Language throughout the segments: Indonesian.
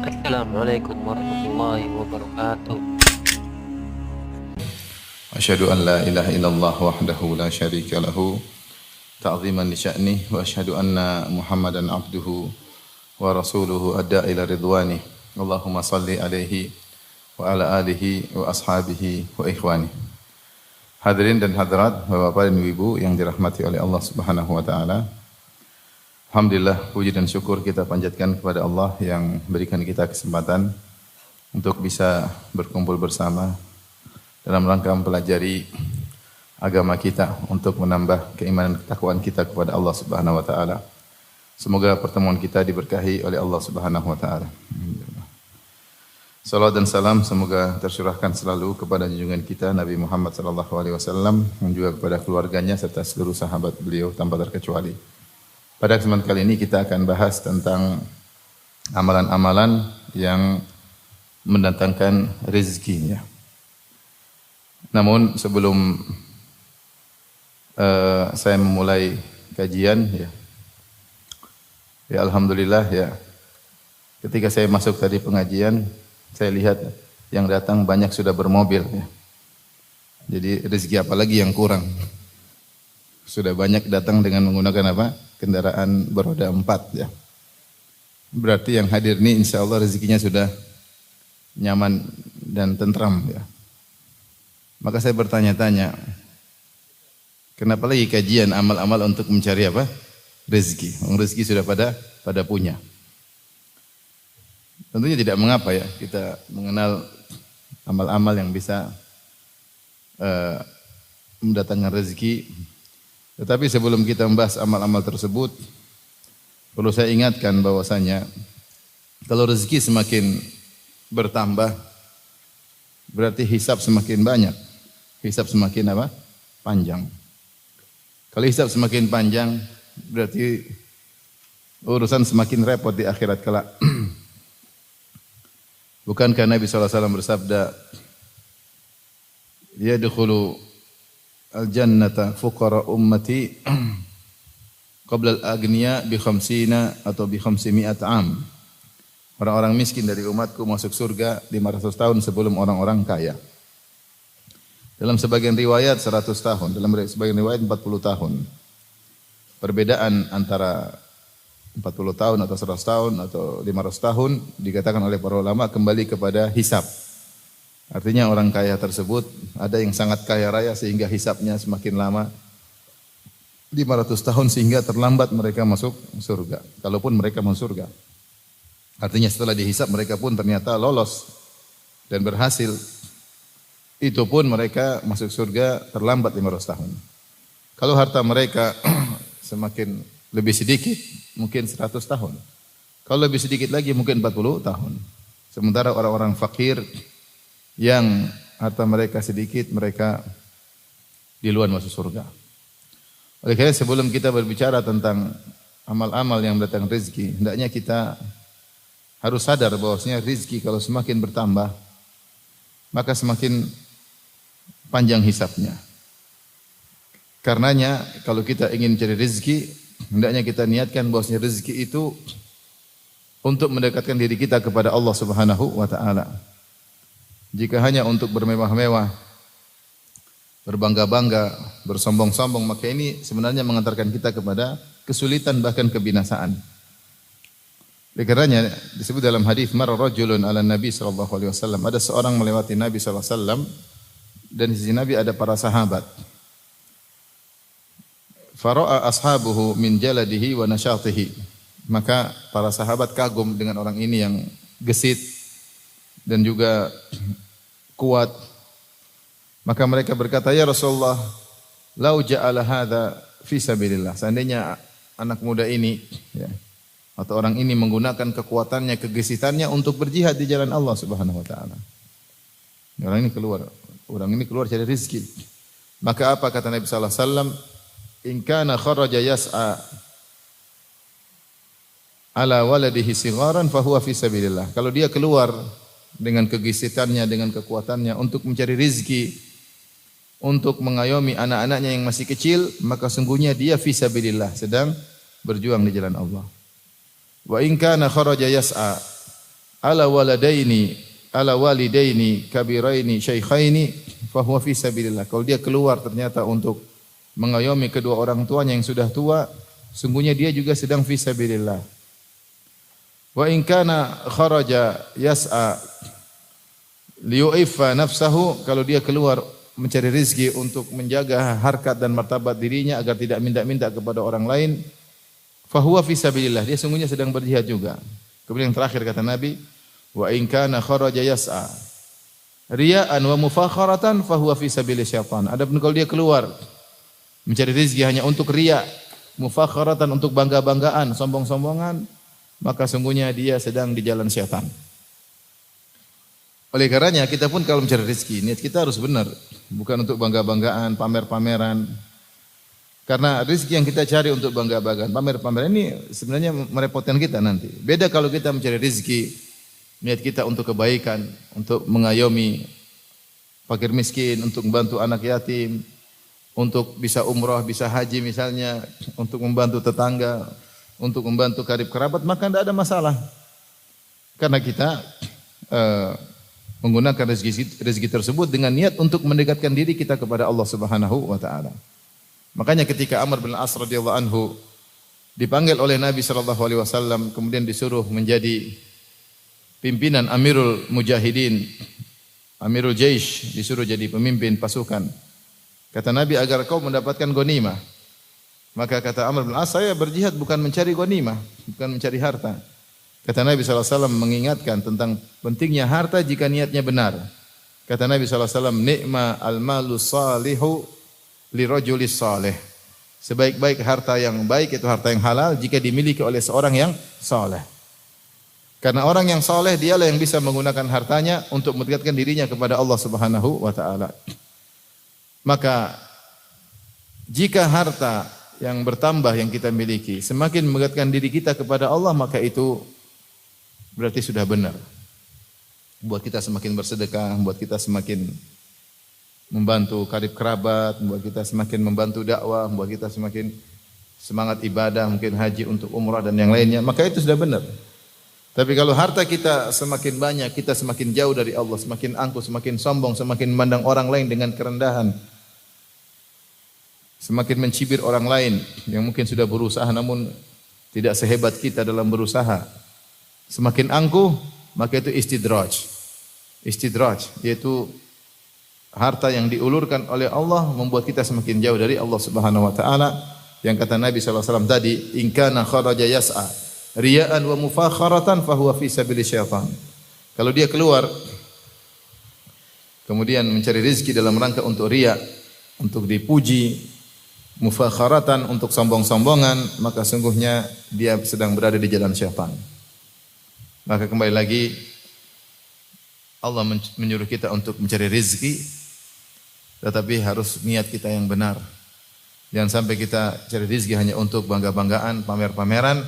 Assalamualaikum warahmatullahi wabarakatuh. Asyhadu an la ilaha illallah wahdahu la syarika lahu ta'ziman li sya'nih wa asyhadu anna Muhammadan abduhu wa rasuluhu adda ila ridwani. Allahumma salli alaihi wa ala alihi wa ashabihi wa ikhwani. Hadirin dan hadirat, Bapak dan Ibu yang dirahmati oleh Allah Subhanahu wa taala. Alhamdulillah, puji dan syukur kita panjatkan kepada Allah yang berikan kita kesempatan untuk bisa berkumpul bersama dalam rangka mempelajari agama kita untuk menambah keimanan ketakwaan kita kepada Allah Subhanahu wa taala. Semoga pertemuan kita diberkahi oleh Allah Subhanahu wa taala. Salawat dan salam semoga tercurahkan selalu kepada junjungan kita Nabi Muhammad sallallahu alaihi wasallam dan juga kepada keluarganya serta seluruh sahabat beliau tanpa terkecuali. Pada kesempatan kali ini kita akan bahas tentang amalan-amalan yang mendatangkan rezeki ya. Namun sebelum saya memulai kajian ya alhamdulillah ya, ketika saya masuk tadi pengajian saya lihat yang datang banyak sudah bermobil ya. Jadi rezeki apa lagi yang kurang? Sudah banyak datang dengan menggunakan apa? Kendaraan beroda 4 ya. Berarti yang hadir ini insya Allah rezekinya sudah nyaman dan tentram ya. Maka saya bertanya-tanya, kenapa lagi kajian amal-amal untuk mencari apa? Rezeki. Rezeki sudah pada punya. Tentunya tidak mengapa ya kita mengenal amal-amal yang bisa mendatangkan rezeki. Tetapi sebelum kita membahas amal-amal tersebut, perlu saya ingatkan bahwasanya kalau rezeki semakin bertambah, berarti hisab semakin banyak. Hisab semakin apa? Panjang. Kalau hisab semakin panjang, berarti urusan semakin repot di akhirat kelak. Bukankah Nabi SAW bersabda, yadkhulu al-jannata fuqara ummati qabla al-aghniya bi 50 atau bi 500 am. Orang-orang miskin dari umatku masuk surga 500 tahun sebelum orang-orang kaya. Dalam sebagian riwayat 100 tahun, dalam sebagian riwayat 40 tahun. Perbedaan antara 40 tahun atau 100 tahun atau 500 tahun dikatakan oleh para ulama kembali kepada hisab. Artinya orang kaya tersebut ada yang sangat kaya raya sehingga hisabnya semakin lama 500 tahun sehingga terlambat mereka masuk surga. Kalaupun mereka masuk surga. Artinya setelah dihisab mereka pun ternyata lolos dan berhasil. Itu pun mereka masuk surga terlambat 500 tahun. Kalau harta mereka semakin lebih sedikit, mungkin 100 tahun. Kalau lebih sedikit lagi mungkin 40 tahun. Sementara orang-orang fakir yang harta mereka sedikit, mereka duluan masuk surga. Oleh karena sebelum kita berbicara tentang amal-amal yang mendatangkan rezeki, hendaknya kita harus sadar bahwasanya rezeki kalau semakin bertambah, maka semakin panjang hisabnya. Karenanya kalau kita ingin mencari rezeki, hendaknya kita niatkan bahwasanya rezeki itu untuk mendekatkan diri kita kepada Allah Subhanahu wa taala. Jika hanya untuk bermewah-mewah, berbangga-bangga, bersombong-sombong, maka ini sebenarnya mengantarkan kita kepada kesulitan bahkan kebinasaan. Oleh karenanya disebut dalam hadis marra rajulun ala Nabi sallallahu alaihi wasallam, ada seorang melewati Nabi sallallahu alaihi wasallam dan di sisi Nabi ada para sahabat. Fara'a ashabuhu min jaladihi wa nasyatihi. Maka para sahabat kagum dengan orang ini yang gesit dan juga kuat. Maka mereka berkata, "Ya Rasulullah, lau ja'ala hadza fi sabilillah." Seandainya anak muda ini ya, atau orang ini menggunakan kekuatannya, kegesitannya untuk berjihad di jalan Allah Subhanahu wa taala. Orang ini keluar cari rezeki. Maka apa kata Nabi sallallahu alaihi wasallam? In kana kharaja yas'a ala waladihi sigharan fa huwa fi sabilillah. Kalau dia keluar dengan kegesitannya, dengan kekuatannya untuk mencari rezeki, untuk mengayomi anak-anaknya yang masih kecil, maka sungguhnya dia fi sabilillah, sedang berjuang di jalan Allah. Wa in kana kharaja yas'a ala waladaini ala walidaini kabiraini syaikhaini fahuwa fi sabilillah. Kalau dia keluar ternyata untuk mengayomi kedua orang tuanya yang sudah tua, sungguhnya dia juga sedang fi sabilillah. Wa in kana kharaja yas'a liyu'iffa nafsahu, kalau dia keluar mencari rezeki untuk menjaga harkat dan martabat dirinya agar tidak minta-minta kepada orang lain, fahuwa fi sabilillah, dia sungguhnya sedang berjihad juga. Kemudian yang terakhir kata Nabi, wa in kana kharaja yas'a riya'an wa mufakharatan fahuwa fi sabilil syaitan. Adapun kalau dia keluar mencari rezeki hanya untuk riya, mufakharatan untuk bangga-banggaan, sombong-sombongan, maka sungguhnya dia sedang di jalan syaitan. Oleh karenanya kita pun kalau mencari rezeki, niat kita harus benar, bukan untuk bangga-banggaan, pamer-pameran. Karena rezeki yang kita cari untuk bangga-banggaan, pamer-pameran ini sebenarnya merepotkan kita nanti. Beda kalau kita mencari rezeki, niat kita untuk kebaikan, untuk mengayomi fakir miskin, untuk membantu anak yatim, untuk bisa umrah, bisa haji misalnya, untuk membantu tetangga, untuk membantu karib kerabat, maka tidak ada masalah. Karena kita menggunakan rezeki tersebut dengan niat untuk mendekatkan diri kita kepada Allah Subhanahu wa taala. Makanya ketika Amr bin As radhiyallahu anhu dipanggil oleh Nabi sallallahu alaihi wasallam kemudian disuruh menjadi pimpinan Amirul Mujahidin, Amirul Jaish, disuruh jadi pemimpin pasukan. Kata Nabi, agar kau mendapatkan ghanimah. Maka kata Amr bin As, saya berjihad bukan mencari ghanimah, bukan mencari harta. Kata Nabi SAW mengingatkan tentang pentingnya harta jika niatnya benar. Kata Nabi SAW, ni'ma al-malu salihu li rajulis salih. Sebaik-baik harta yang baik itu harta yang halal jika dimiliki oleh seorang yang saleh. Karena orang yang saleh dialah yang bisa menggunakan hartanya untuk mendekatkan dirinya kepada Allah Subhanahu wa taala. Maka jika harta yang bertambah yang kita miliki semakin mendekatkan diri kita kepada Allah, maka itu berarti sudah benar. Buat kita semakin bersedekah, buat kita semakin membantu karib kerabat, buat kita semakin membantu dakwah, buat kita semakin semangat ibadah, mungkin haji untuk umrah dan yang lainnya, maka itu sudah benar. Tapi kalau harta kita semakin banyak, kita semakin jauh dari Allah, semakin angkuh, semakin sombong, semakin memandang orang lain dengan kerendahan, semakin mencibir orang lain yang mungkin sudah berusaha namun tidak sehebat kita dalam berusaha. Semakin angkuh, maka itu istidraj. Istidraj, yaitu harta yang diulurkan oleh Allah membuat kita semakin jauh dari Allah Subhanahu wa taala. Yang kata Nabi sallallahu alaihi wasallam tadi, in kana kharaja yas'a riya'an wa mufakharatan fahuwa fi sabilil syaitan. Kalau dia keluar kemudian mencari rezeki dalam rangka untuk riya, untuk dipuji, mufakharatan untuk sombong-sombongan, maka sungguhnya dia sedang berada di jalan syaitan. Maka kembali lagi Allah menyuruh kita untuk mencari rezeki, tetapi harus niat kita yang benar. Jangan sampai kita cari rezeki hanya untuk bangga-banggaan, pamer-pameran,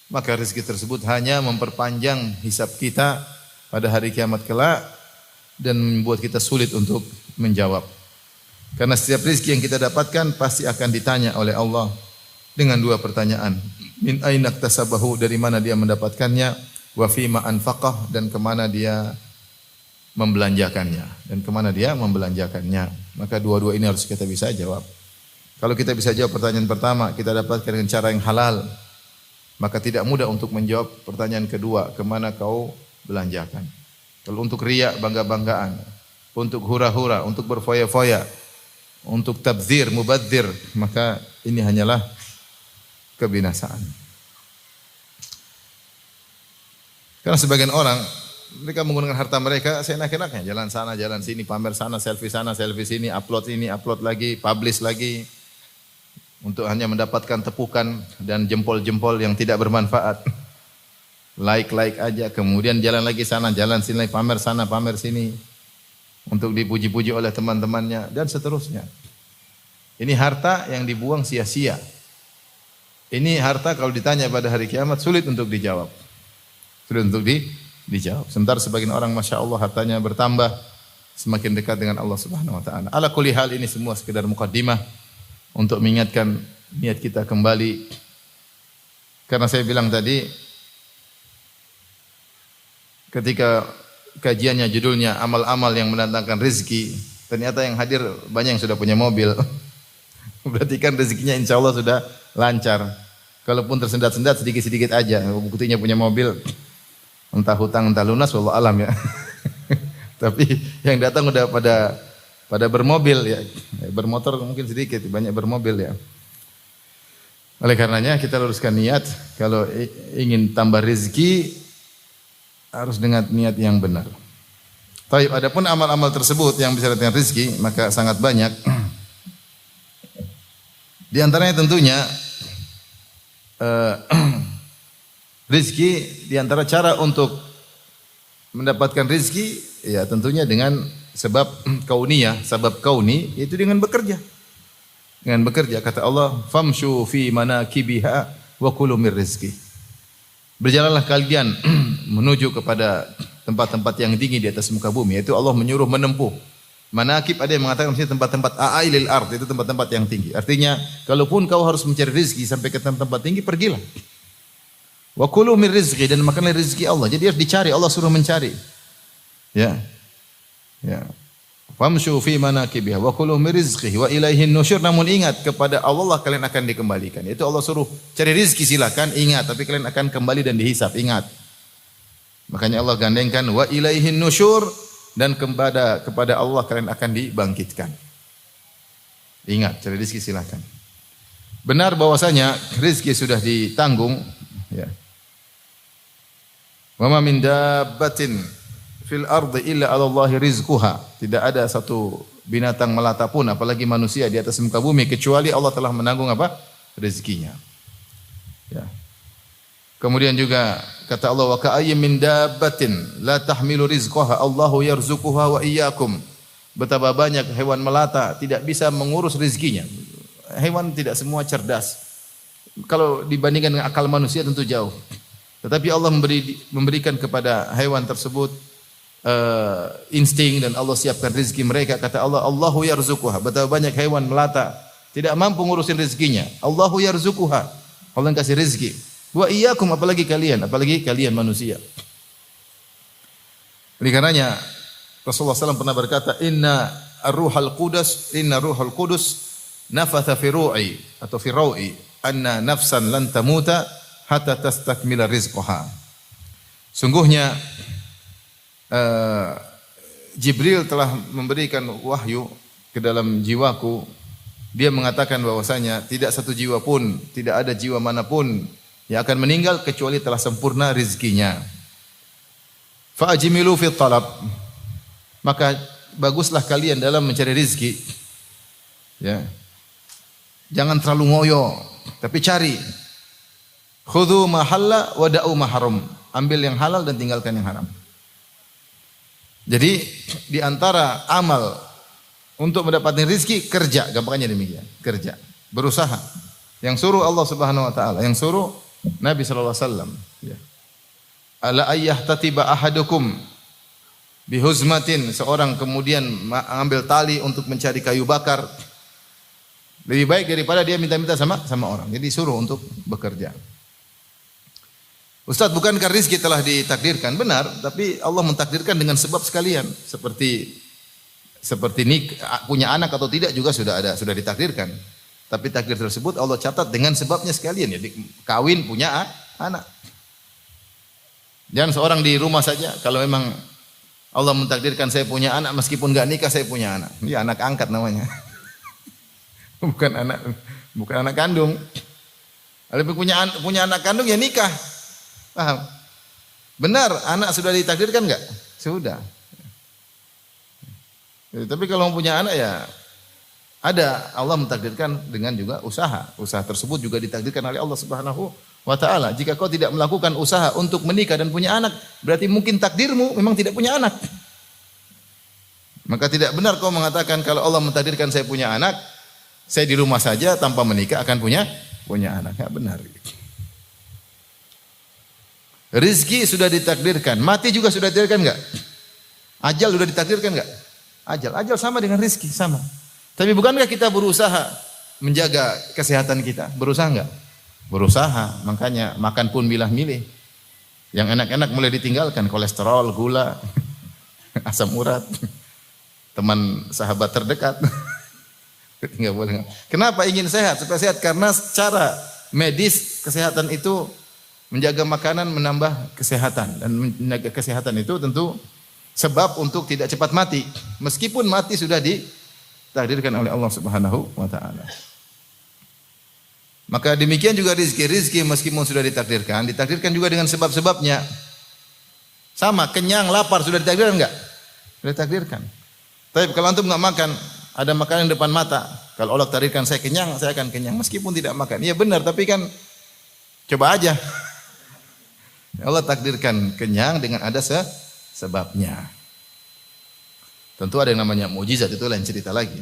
maka rezeki tersebut hanya memperpanjang hisab kita pada hari kiamat kelak dan membuat kita sulit untuk menjawab. Karena setiap rezeki yang kita dapatkan pasti akan ditanya oleh Allah dengan dua pertanyaan. Min aina iktasabahu, dari mana dia mendapatkannya, wa fima anfaqah, dan kemana dia membelanjakannya, Maka dua-dua ini harus kita bisa jawab. Kalau kita bisa jawab pertanyaan pertama, kita dapatkan dengan cara yang halal, maka tidak mudah untuk menjawab pertanyaan kedua, kemana kau belanjakan. Kalau untuk riya, bangga-banggaan, untuk hura-hura, untuk berfoya-foya, untuk tabdzir, mubadzir, maka ini hanyalah kebinasaan. Karena sebagian orang, mereka menggunakan harta mereka seenak-enaknya, jalan sana, jalan sini, pamer sana, selfie sini, upload ini, upload lagi, publish lagi, untuk hanya mendapatkan tepukan dan jempol-jempol yang tidak bermanfaat. Like aja, kemudian jalan lagi sana, jalan sini, pamer sana, pamer sini, untuk dipuji-puji oleh teman-temannya, dan seterusnya. Ini harta yang dibuang sia-sia. Ini harta kalau ditanya pada hari kiamat sulit untuk dijawab. Dijawab. Sementara sebagian orang Masya Allah hartanya bertambah, semakin dekat dengan Allah Subhanahu wa ta'ala. Ala kulli hal, ini semua sekedar mukaddimah untuk mengingatkan niat kita kembali. Karena saya bilang tadi, ketika kajiannya judulnya amal-amal yang mendatangkan rezeki, ternyata yang hadir banyak yang sudah punya mobil. Berarti kan rezekinya insya Allah sudah lancar. Kalaupun tersendat-sendat sedikit-sedikit aja, buktinya punya mobil. Entah hutang, entah lunas, wallahu alam ya. Tapi yang datang udah pada bermobil ya. Bermotor mungkin sedikit, banyak bermobil ya. Oleh karenanya kita luruskan niat, kalau ingin tambah rezeki harus dengan niat yang benar. Baik, adapun amal-amal tersebut yang bisa datangkan rezeki, maka sangat banyak. Di antaranya tentunya rizki, di antara cara untuk mendapatkan rizki ya tentunya dengan sebab kauniyah, sebab kauni, yaitu dengan bekerja. Dengan bekerja, kata Allah, famshu fi manakibiha wa kulu mir rizki. Berjalanlah kalian menuju kepada tempat-tempat yang tinggi di atas muka bumi, yaitu Allah menyuruh menempuh. Manakib ada yang mengatakan maksudnya tempat-tempat a'ailil ard, itu tempat-tempat yang tinggi. Artinya, kalaupun kau harus mencari rezeki sampai ke tempat tinggi, pergilah. Wa kulu min rizqi, dan makanlah rezeki Allah. Jadi harus dicari, Allah suruh mencari. Ya. Ya. Famshu fi manakibiha wa kulu min rizqihi wa ilaihin nusyur. Namun ingat, kepada Allah kalian akan dikembalikan. Itu Allah suruh cari rezeki, silakan, ingat, tapi kalian akan kembali dan dihisab, ingat. Makanya Allah gandengkan wa ilaihin nusyur, dan kepada Allah kalian akan dibangkitkan. Ingat, cari rezeki silakan. Benar bahwasanya rezeki sudah ditanggung, ya. Wa ma min dabbatin fil ardi illa 'ala Allahi rizquha. Tidak ada satu binatang melata pun, apalagi manusia di atas muka bumi, kecuali Allah telah menanggung apa? Rezekinya. Ya. Kemudian juga kata Allah, wa ka'ayyim min dabbatin la tahmilu rizqaha Allahu yarzuquha wa iyyakum. Betapa banyak hewan melata tidak bisa mengurus rezekinya. Hewan tidak semua cerdas. Kalau dibandingkan dengan akal manusia tentu jauh. Tetapi Allah memberikan kepada hewan tersebut insting, dan Allah siapkan rezeki mereka. Kata Allah, Allahu yarzuquha. Betapa banyak hewan melata tidak mampu ngurusin rezekinya. Allahu yarzuquha. Allah yang kasih rezeki. Wa iyyakum, apalagi kalian manusia. Oleh karenanya Rasulullah SAW pernah berkata, inna ruhal qudus nafatha fi ru'i atau fi rawi anna nafsan lan tamuta hatta tastakmila rizqaha. Sungguhnya Jibril telah memberikan wahyu ke dalam jiwaku. Dia mengatakan bahwasanya tidak satu jiwa pun, tidak ada jiwa manapun yang akan meninggal kecuali telah sempurna rizkinya. Fa'ajmilu fi talab. Maka baguslah kalian dalam mencari rizki. Ya. Jangan terlalu ngoyo, tapi cari. Khudhu ma halla wa da'u ma haram. Ambil yang halal dan tinggalkan yang haram. Jadi di antara amal untuk mendapatkan rizki, kerja, gampangnya demikian. Kerja, berusaha. Yang suruh Allah Subhanahu wa taala, yang suruh Nabi sallallahu alaihi wasallam, ya. Ala ayyahtatiba ahadukum bihuzmatin, seorang kemudian mengambil tali untuk mencari kayu bakar. Lebih baik daripada dia minta-minta sama orang. Jadi suruh untuk bekerja. Ustaz, bukankah rizki telah ditakdirkan? Benar, tapi Allah mentakdirkan dengan sebab sekalian. Seperti punya anak atau tidak juga sudah ditakdirkan. Tapi takdir tersebut Allah catat dengan sebabnya sekalian. Jadi kawin, punya anak. Jangan seorang di rumah saja. Kalau memang Allah mentakdirkan saya punya anak, meskipun enggak nikah saya punya anak. Dia anak angkat namanya. Bukan anak kandung. Kalau punya anak kandung ya nikah. Paham? Benar, anak sudah ditakdirkan enggak? Sudah. Tapi kalau punya anak ya ada, Allah mentakdirkan dengan juga usaha. Usaha tersebut juga ditakdirkan oleh Allah Subhanahu wa taala. Jika kau tidak melakukan usaha untuk menikah dan punya anak, berarti mungkin takdirmu memang tidak punya anak. Maka tidak benar kau mengatakan kalau Allah mentakdirkan saya punya anak, saya di rumah saja tanpa menikah akan punya anak. Enggak benar. Rizki sudah ditakdirkan, mati juga sudah ditakdirkan enggak? Ajal sudah ditakdirkan enggak? Ajal sama dengan rizki, sama. Tapi bukankah kita berusaha menjaga kesehatan kita? Berusaha enggak? Berusaha, makanya makan pun milah-milih. Yang enak-enak mulai ditinggalkan, kolesterol, gula, asam urat, teman sahabat terdekat. Enggak boleh. Kenapa ingin sehat? Supaya sehat karena secara medis kesehatan itu menjaga makanan menambah kesehatan, dan menjaga kesehatan itu tentu sebab untuk tidak cepat mati. Meskipun mati sudah ditakdirkan oleh Allah Subhanahu wa taala. Maka demikian juga rizki meskipun sudah ditakdirkan juga dengan sebab-sebabnya. Sama, kenyang, lapar sudah ditakdirkan enggak? Sudah ditakdirkan. Tapi kalau antum enggak makan, ada makanan di depan mata, kalau Allah takdirkan saya kenyang, saya akan kenyang meskipun tidak makan. Iya benar, tapi kan coba aja. Allah takdirkan kenyang dengan ada sebabnya. Tentu ada yang namanya mukjizat, itu lain cerita lagi.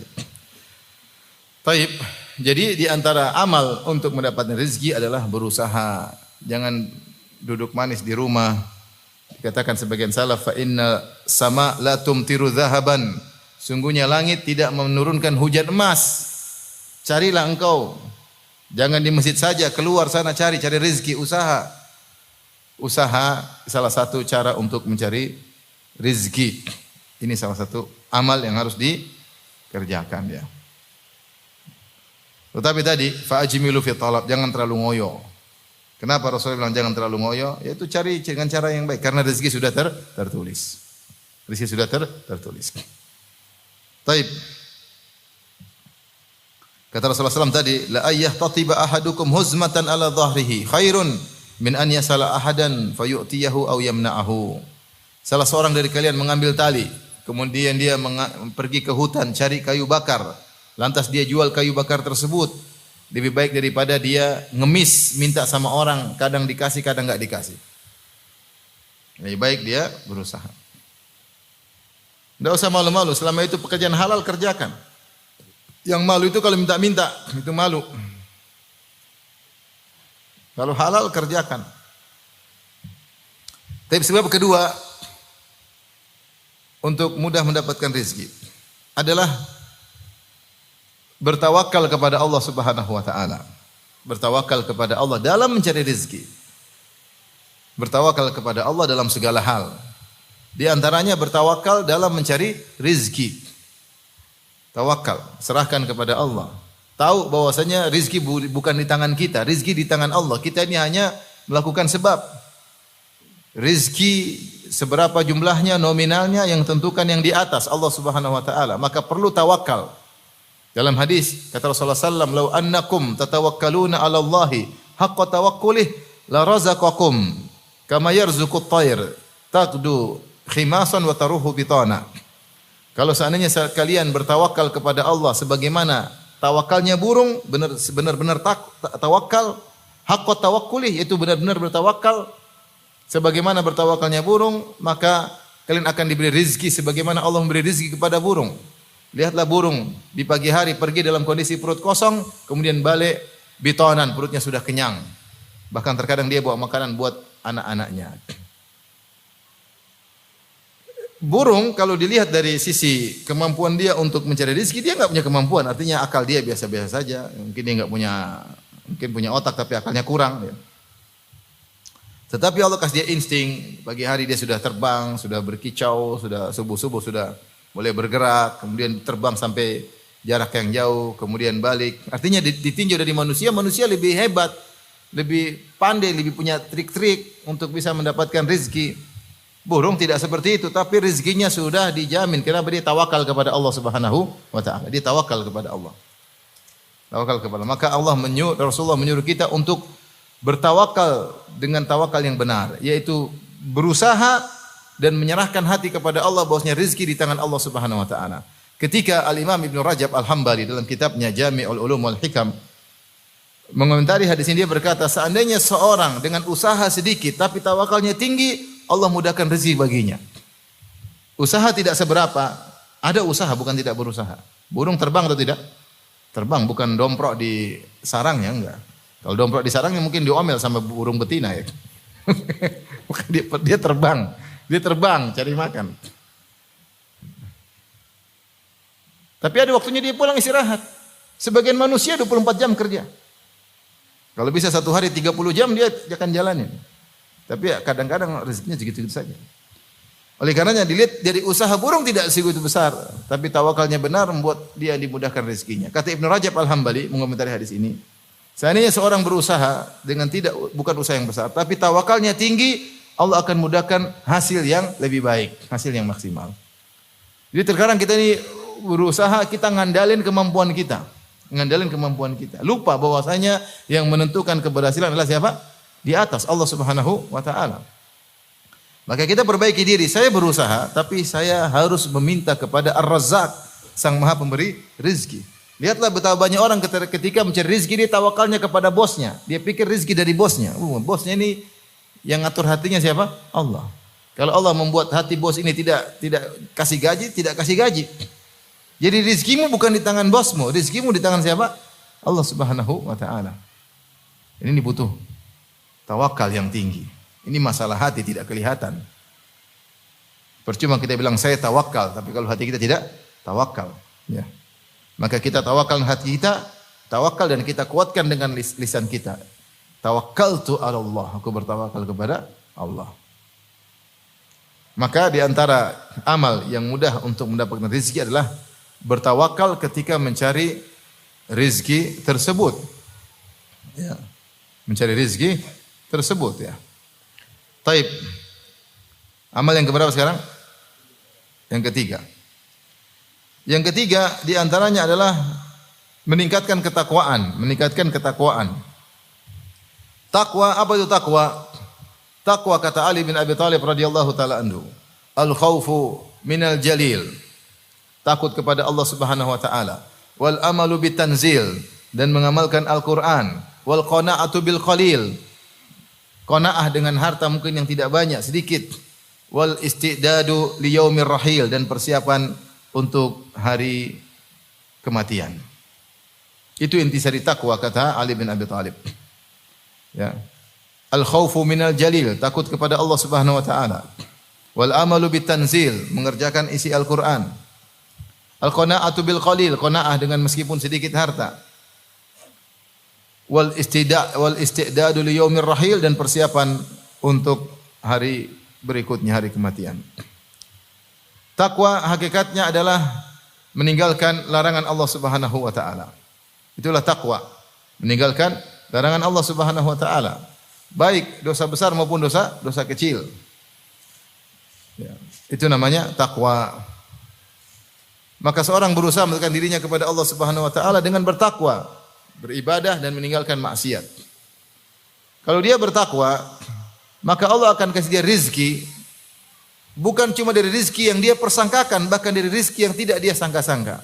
Baik. Jadi di antara amal untuk mendapatkan rezeki adalah berusaha. Jangan duduk manis di rumah. Dikatakan sebagian salaf, fa inna sama la tumtiru dhahaban. Sungguhnya langit tidak menurunkan hujan emas. Carilah engkau. Jangan di masjid saja, keluar sana cari rezeki, usaha. Usaha salah satu cara untuk mencari rezeki. Ini salah satu amal yang harus dikerjakan ya. Tetapi tadi fa'ajmilu fi talab, jangan terlalu ngoyo. Kenapa Rasulullah bilang jangan terlalu ngoyo? Yaitu cari dengan cara yang baik karena rezeki sudah tertulis. Rezeki sudah tertulis. Taib. Kata Rasulullah SAW tadi, la ayyah-tatiba ahadukum huzmatan ala dhahrihi khairun min an yasala ahadan fayu'tiyahu aw yamna'ahu. Salah seorang dari kalian mengambil tali, kemudian dia pergi ke hutan cari kayu bakar. Lantas dia jual kayu bakar tersebut. Lebih baik daripada dia ngemis minta sama orang, kadang dikasih, kadang enggak dikasih. Lebih baik dia berusaha. Enggak usah malu-malu, selama itu pekerjaan halal kerjakan. Yang malu itu kalau minta-minta, itu malu. Kalau halal kerjakan. Tapi sebab kedua untuk mudah mendapatkan rezeki adalah bertawakal kepada Allah Subhanahu wa taala. Bertawakal kepada Allah dalam mencari rezeki. Bertawakal kepada Allah dalam segala hal. Di antaranya bertawakal dalam mencari rezeki. Tawakal, serahkan kepada Allah. Tahu bahwasanya rezeki bukan di tangan kita, rezeki di tangan Allah. Kita ini hanya melakukan sebab. Rezeki seberapa jumlahnya, nominalnya yang tentukan yang di atas Allah Subhanahu wa taala. Maka perlu tawakal. Dalam hadis kata Rasulullah sallallahu alaihi wasallam, "Lau annakum tatawakkaluna 'ala Allahi haqqa tawakkulih la razaqakum kama yarzuqut tayr taqdu khimasan wa taruhu bitana." Kalau seandainya kalian bertawakal kepada Allah sebagaimana tawakalnya burung, benar-benar tawakal, haqqa tawakkulih, yaitu benar-benar bertawakal sebagaimana bertawakalnya burung, maka kalian akan diberi rezeki sebagaimana Allah memberi rezeki kepada burung. Lihatlah burung di pagi hari pergi dalam kondisi perut kosong, kemudian balik bitonan, perutnya sudah kenyang. Bahkan terkadang dia bawa makanan buat anak-anaknya. Burung kalau dilihat dari sisi kemampuan dia untuk mencari rezeki, dia enggak punya kemampuan, artinya akal dia biasa-biasa saja. Mungkin dia enggak punya, mungkin punya otak tapi akalnya kurang. Tetapi Allah kasih dia insting, pagi hari dia sudah terbang, sudah berkicau, sudah subuh-subuh sudah boleh bergerak, kemudian terbang sampai jarak yang jauh, kemudian balik. Artinya ditinjau dari manusia, manusia lebih hebat, lebih pandai, lebih punya trik-trik untuk bisa mendapatkan rezeki. Burung tidak seperti itu, tapi rezekinya sudah dijamin. Kenapa? Dia tawakal kepada Allah Subhanahu wa taala. Dia tawakal kepada Allah. Tawakal kepada Allah. Maka Rasulullah menyuruh kita untuk bertawakal dengan tawakal yang benar, yaitu berusaha dan menyerahkan hati kepada Allah bahwasanya rezeki di tangan Allah Subhanahu wa taala. Ketika Al-Imam Ibnu Rajab Al-Hambali dalam kitabnya Jami'ul Ulum wal Hikam mengomentari hadis ini, dia berkata, seandainya seorang dengan usaha sedikit tapi tawakalnya tinggi, Allah mudahkan rezeki baginya. Usaha tidak seberapa, ada usaha bukan tidak berusaha. Burung terbang atau tidak? Terbang, bukan domprok di sarangnya, enggak. Kalau domprok di sarangnya mungkin diomel sama burung betina ya. Bukan dia terbang. Dia terbang cari makan. Tapi ada waktunya dia pulang istirahat. Sebagian manusia 24 jam kerja. Kalau bisa satu hari 30 jam dia akan jalanin. Tapi ya kadang-kadang rezekinya segitu-gitu saja. Oleh karenanya dilihat dari usaha burung tidak segitu besar, tapi tawakalnya benar membuat dia dimudahkan rezekinya. Kata Ibnu Rajab Al-Hambali mengomentari hadis ini, seandainya seorang berusaha dengan bukan usaha yang besar, tapi tawakalnya tinggi, Allah akan mudahkan hasil yang lebih baik, hasil yang maksimal. Jadi terkadang kita ini berusaha, kita ngandalin kemampuan kita. Lupa bahwasanya yang menentukan keberhasilan adalah siapa? Di atas Allah Subhanahu wa taala. Maka kita perbaiki diri. Saya berusaha, tapi saya harus meminta kepada Ar-Razzaq, Sang Maha Pemberi rezeki. Lihatlah betapa banyak orang ketika mencari rezeki, dia tawakalnya kepada bosnya. Dia pikir rezeki dari bosnya. Bosnya ini yang ngatur hatinya siapa? Allah. Kalau Allah membuat hati bos ini tidak kasih gaji, tidak kasih gaji. Jadi rizkimu bukan di tangan bosmu, rizkimu di tangan siapa? Allah Subhanahu wa taala. Ini butuh tawakal yang tinggi. Ini masalah hati tidak kelihatan. Percuma kita bilang saya tawakal, tapi kalau hati kita tidak tawakal, ya. Maka kita tawakal hati kita, tawakal dan kita kuatkan dengan lisan kita. Tawakkaltu 'ala Allah, aku bertawakal kepada Allah. Maka di antara amal yang mudah untuk mendapatkan rezeki adalah bertawakal ketika mencari rezeki tersebut. Ya. Mencari rezeki tersebut, ya. Taib. Amal yang keberapa sekarang? Yang ketiga. Yang ketiga di antaranya adalah meningkatkan ketakwaan, Takwa, apa itu takwa? Takwa kata Ali bin Abi Thalib radhiyallahu taala anhu, al-khaufu minal jalil. Takut kepada Allah Subhanahu wa taala. Wal amalu bitanzil, dan mengamalkan Al-Qur'an. Wal qanaa'atu bil qalil. Qanaah dengan harta mungkin yang tidak banyak, sedikit. Wal istidadu li yaumir rahil, dan persiapan untuk hari kematian. Itu intisari takwa kata Ali bin Abi Thalib. Ya. Al-khaufu minal jalil, takut kepada Allah Subhanahu wa taala. Wal amalu bitanzil, mengerjakan isi Al-Qur'an. Al-qanaa'atu bil qalil, qanaah dengan meskipun sedikit harta. Wal istidadu li yaumir rahil, dan persiapan untuk hari berikutnya, hari kematian. Takwa hakikatnya adalah meninggalkan larangan Allah Subhanahu wa taala. Itulah takwa. Meninggalkan larangan Allah Subhanahu wa taala. Baik dosa besar maupun dosa kecil. Ya, itu namanya takwa. Maka seorang berusaha mendekatkan dirinya kepada Allah Subhanahu wa taala dengan bertakwa, beribadah dan meninggalkan maksiat. Kalau dia bertakwa, maka Allah akan kasih dia rizki, bukan cuma dari rizki yang dia persangkakan, bahkan dari rizki yang tidak dia sangka-sangka.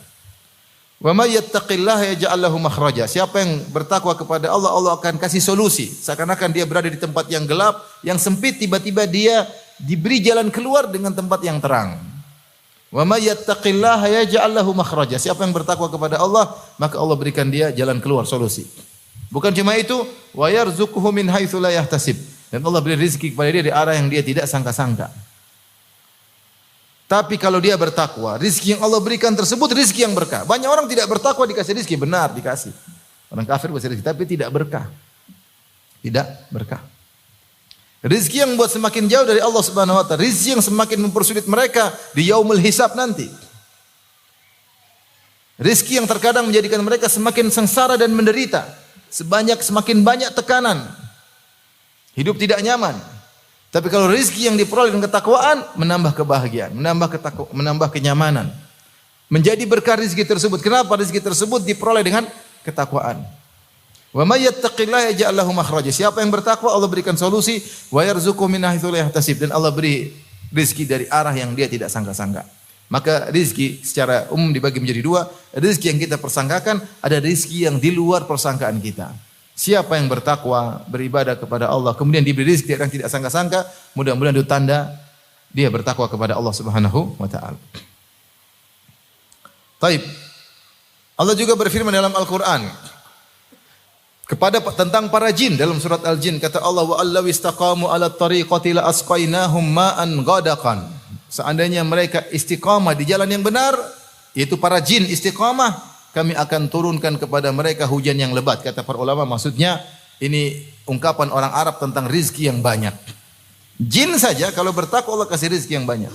Wa may yattaqillaha yaj'al lahu makhraja. Siapa yang bertakwa kepada Allah, Allah akan kasih solusi. Seakan-akan dia berada di tempat yang gelap, yang sempit, tiba-tiba dia diberi jalan keluar dengan tempat yang terang. Wa may yattaqillaha yaj'al lahu makhraja. Siapa yang bertakwa kepada Allah, maka Allah berikan dia jalan keluar, solusi. Bukan cuma itu, wa yarzuquhu min haitsu la yahtasib. Dan Allah beri rezeki kepada dia dari arah yang dia tidak sangka-sangka. Tapi kalau dia bertakwa, rezeki yang Allah berikan tersebut rezeki yang berkah. Banyak orang tidak bertakwa dikasih rezeki, benar dikasih. Orang kafir dikasih rezeki tapi tidak berkah. Tidak berkah. Rezeki yang buat semakin jauh dari Allah Subhanahu wa taala, rezeki yang semakin mempersulit mereka di yaumul hisab nanti. Rezeki yang terkadang menjadikan mereka semakin sengsara dan menderita, semakin banyak tekanan. Hidup tidak nyaman. Tapi kalau rezeki yang diperoleh dengan ketakwaan, menambah kebahagiaan, menambah kenyamanan. Menjadi berkah rezeki tersebut. Kenapa rezeki tersebut diperoleh dengan ketakwaan? Wa may yattaqillaha yaj'al lahu makhraja. Siapa yang bertakwa, Allah berikan solusi. Wa yarzuqhu min haitsu la yahtasib, dan Allah beri rezeki dari arah yang dia tidak sangka-sangka. Maka rezeki secara umum dibagi menjadi dua. Rezeki yang kita persangkakan, ada rezeki yang di luar persangkaan kita. Siapa yang bertakwa, beribadah kepada Allah, kemudian diberi rezeki yang tidak sangka-sangka, mudah-mudahan itu tanda dia bertakwa kepada Allah Subhanahu wa taala. Taib. Allah juga berfirman dalam Al-Qur'an tentang para jin dalam surat Al-Jin, kata Allah, wa allaw istaqamu ala tariqati la asqainahum ma'an ghadaqan. Seandainya mereka istiqamah di jalan yang benar, yaitu para jin istiqamah, kami akan turunkan kepada mereka hujan yang lebat. Kata para ulama, maksudnya ini ungkapan orang Arab tentang rizki yang banyak. Jin saja kalau bertakwa Allah kasih rezeki yang banyak.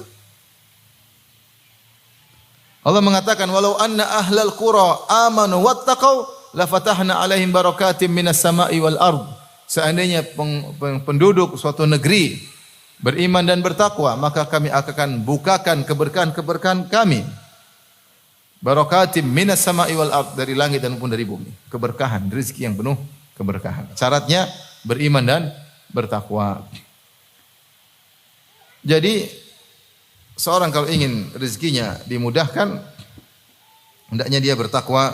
Allah mengatakan walau anna ahlal qura amanu wattaqau la fatahna alaihim barakatim minas sama'i wal ard. Seandainya penduduk suatu negeri beriman dan bertakwa, maka kami akan bukakan keberkahan-keberkahan kami. Barakatim minas sama'i wal ard, dari langit dan pun dari bumi. Keberkahan, rezeki yang penuh keberkahan. Syaratnya beriman dan bertakwa. Jadi seorang kalau ingin rezekinya dimudahkan, hendaknya dia bertakwa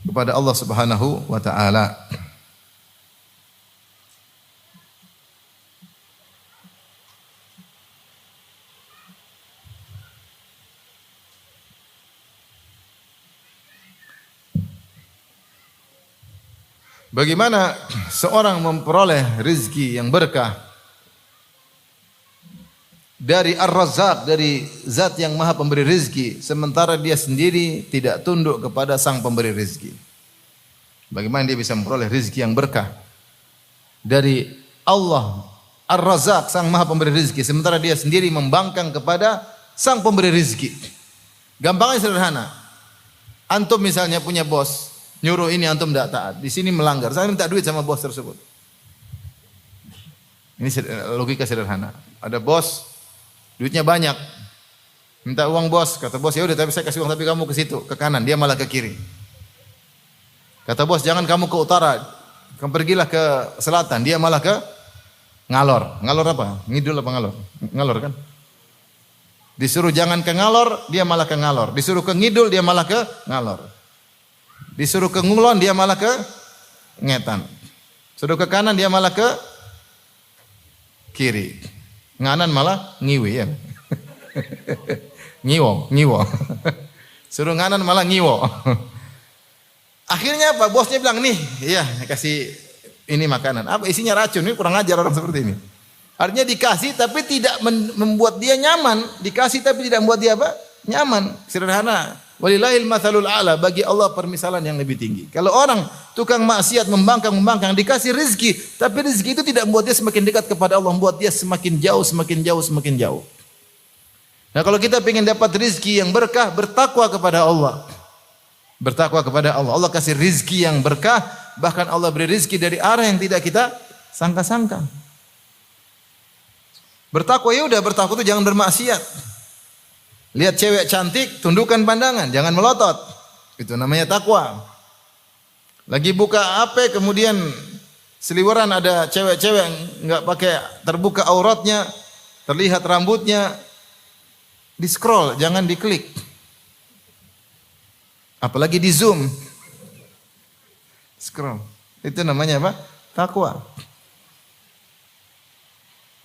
kepada Allah Subhanahu wa taala. Bagaimana seorang memperoleh rezeki yang berkah dari Ar-Razzaq, dari zat yang maha pemberi rezeki, sementara dia sendiri tidak tunduk kepada sang pemberi rezeki? Bagaimana dia bisa memperoleh rezeki yang berkah dari Allah Ar-Razzaq, sang maha pemberi rezeki, sementara dia sendiri membangkang kepada sang pemberi rezeki? Gampangnya sederhana. Antum misalnya punya bos, nyuruh ini antum tidak taat, di sini melanggar, saya minta duit sama bos tersebut. Ini logika sederhana. Ada bos, duitnya banyak, minta uang bos, kata bos ya udah, tapi saya kasih uang, tapi kamu ke situ, ke kanan, dia malah ke kiri. Kata bos jangan kamu ke utara, kamu pergilah ke selatan, dia malah ke ngalor. Ngalor apa? Ngidul apa ngalor? Ngalor kan? Disuruh jangan ke ngalor, dia malah ke ngalor. Disuruh ke ngidul, dia malah ke ngalor. Disuruh ke ngulon, dia malah ke ngetan. Suruh ke kanan, dia malah ke kiri. Nganan malah ngiwi ya. Ngiwo. Suruh nganan malah ngiwo. Akhirnya apa? Bosnya bilang, nih, iya kasih ini makanan. Apa isinya racun? Ini kurang ajar orang seperti ini. Artinya dikasih tapi tidak membuat dia nyaman. Dikasih tapi tidak membuat dia apa? Nyaman. Sederhana. Walillahil matsalul a'la, bagi Allah permisalan yang lebih tinggi. Kalau orang tukang maksiat membangkang dikasih rezeki, tapi rezeki itu tidak membuat dia semakin dekat kepada Allah, membuat dia semakin jauh. Nah, kalau kita ingin dapat rezeki yang berkah, bertakwa kepada Allah. Bertakwa kepada Allah. Allah kasih rezeki yang berkah, bahkan Allah beri rezeki dari arah yang tidak kita sangka-sangka. Bertakwa ya udah, bertakwa itu jangan bermaksiat. Lihat cewek cantik, tundukkan pandangan, jangan melotot. Itu namanya takwa. Lagi buka HP, kemudian seliweran ada cewek-cewek enggak pakai terbuka auratnya, terlihat rambutnya, di scroll, jangan diklik. Apalagi di zoom. Scroll. Itu namanya apa? Takwa.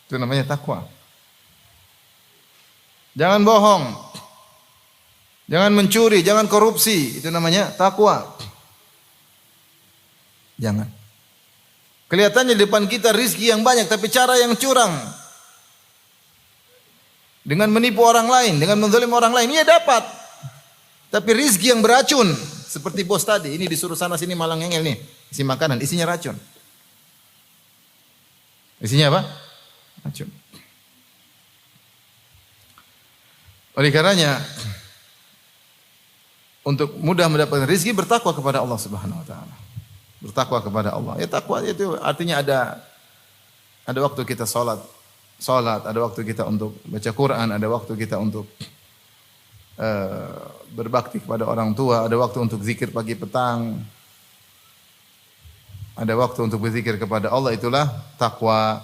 Itu namanya takwa. Jangan bohong. Jangan mencuri, jangan korupsi. Itu namanya takwa. Jangan. Kelihatannya di depan kita rizki yang banyak, tapi cara yang curang. Dengan menipu orang lain, dengan menzalim orang lain, ia dapat. Tapi rizki yang beracun. Seperti bos tadi, ini disuruh sana sini malah ngengel nih. Isi makanan, isinya racun. Isinya apa? Racun. Oleh karenanya, untuk mudah mendapatkan rezeki, bertakwa kepada Allah Subhanahu wa taala. Bertakwa kepada Allah. Ya, takwa itu artinya ada waktu kita salat, ada waktu kita untuk baca Quran, ada waktu kita untuk berbakti kepada orang tua, ada waktu untuk zikir pagi petang. Ada waktu untuk berzikir kepada Allah, itulah takwa.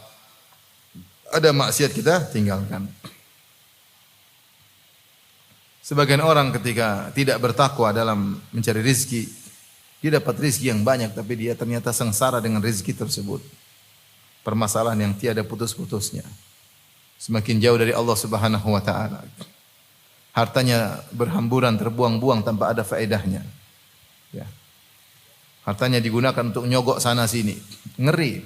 Ada maksiat kita tinggalkan. Sebagian orang ketika tidak bertakwa dalam mencari rezeki, dia dapat rezeki yang banyak tapi dia ternyata sengsara dengan rezeki tersebut. Permasalahan yang tiada putus-putusnya. Semakin jauh dari Allah Subhanahu wa taala. Hartanya berhamburan, terbuang-buang tanpa ada faedahnya. Ya. Hartanya digunakan untuk nyogok sana sini. Ngeri.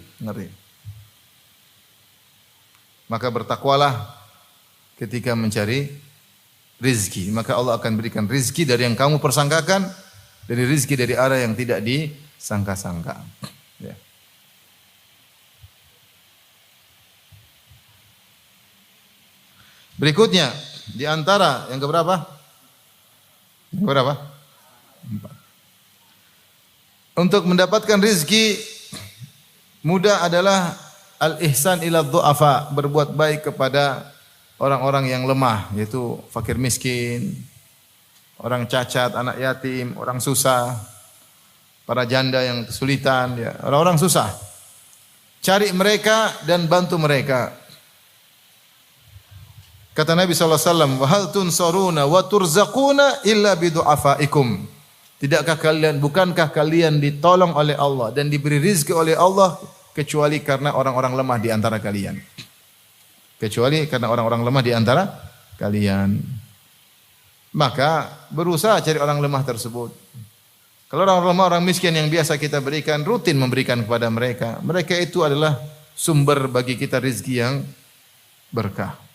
Maka bertakwalah ketika mencari rizki, maka Allah akan berikan rizki dari yang kamu persangkakan, dari rizki dari arah yang tidak disangka-sangka. Ya. Berikutnya, di antara yang keberapa? Yang keberapa? 4. Untuk mendapatkan rizki mudah adalah al-ihsan ila dhu'afa, berbuat baik kepada orang-orang yang lemah, yaitu fakir miskin, orang cacat, anak yatim, orang susah, para janda yang kesulitan, ya, orang-orang susah. Cari mereka dan bantu mereka. Kata Nabi SAW, wa hal tunsaruna wa turzaquna illa bidu'afaikum. Bukankah kalian ditolong oleh Allah dan diberi rizki oleh Allah kecuali karena orang-orang lemah di antara kalian. Kecuali karena orang-orang lemah di antara kalian. Maka berusaha cari orang lemah tersebut. Kalau orang lemah, orang miskin yang biasa kita berikan, rutin memberikan kepada mereka. Mereka itu adalah sumber bagi kita rizki yang berkah.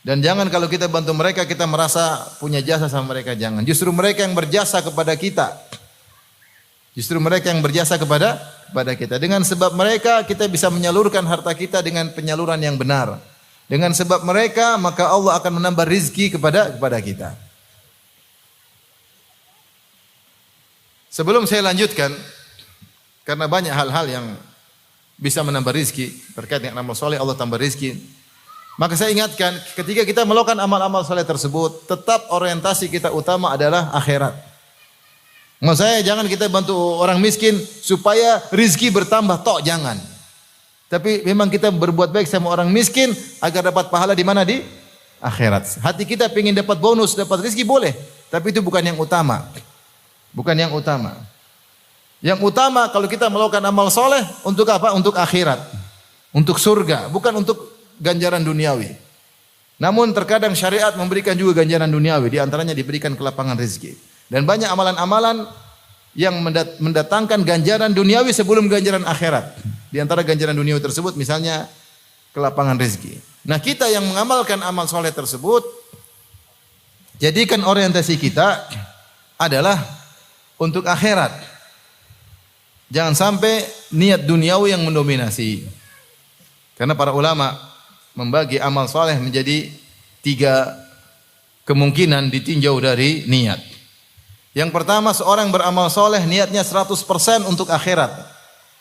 Dan jangan kalau kita bantu mereka, kita merasa punya jasa sama mereka. Jangan. Justru mereka yang berjasa kepada kita. Justru mereka yang berjasa kepada kita. Dengan sebab mereka, kita bisa menyalurkan harta kita dengan penyaluran yang benar. Dengan sebab mereka, maka Allah akan menambah rizki kepada kita. Sebelum saya lanjutkan, karena banyak hal-hal yang bisa menambah rizki, terkait dengan amal soleh, Allah tambah rizki. Maka saya ingatkan, ketika kita melakukan amal-amal soleh tersebut, tetap orientasi kita utama adalah akhirat. Maksud saya, jangan kita bantu orang miskin supaya rizki bertambah, jangan. Tapi memang kita berbuat baik sama orang miskin agar dapat pahala di mana? Di akhirat. Hati kita ingin dapat bonus, dapat rizki boleh, tapi itu bukan yang utama. Bukan yang utama. Yang utama kalau kita melakukan amal soleh untuk apa? Untuk akhirat, untuk surga, bukan untuk ganjaran duniawi. Namun terkadang syariat memberikan juga ganjaran duniawi, di antaranya diberikan kelapangan rezeki. Dan banyak amalan-amalan yang mendatangkan ganjaran duniawi sebelum ganjaran akhirat. Di antara ganjaran duniawi tersebut misalnya kelapangan rezeki. Nah, kita yang mengamalkan amal soleh tersebut, jadikan orientasi kita adalah untuk akhirat. Jangan sampai niat duniawi yang mendominasi. Karena para ulama membagi amal soleh menjadi 3 kemungkinan ditinjau dari niat. Yang pertama, seorang beramal soleh niatnya 100% untuk akhirat.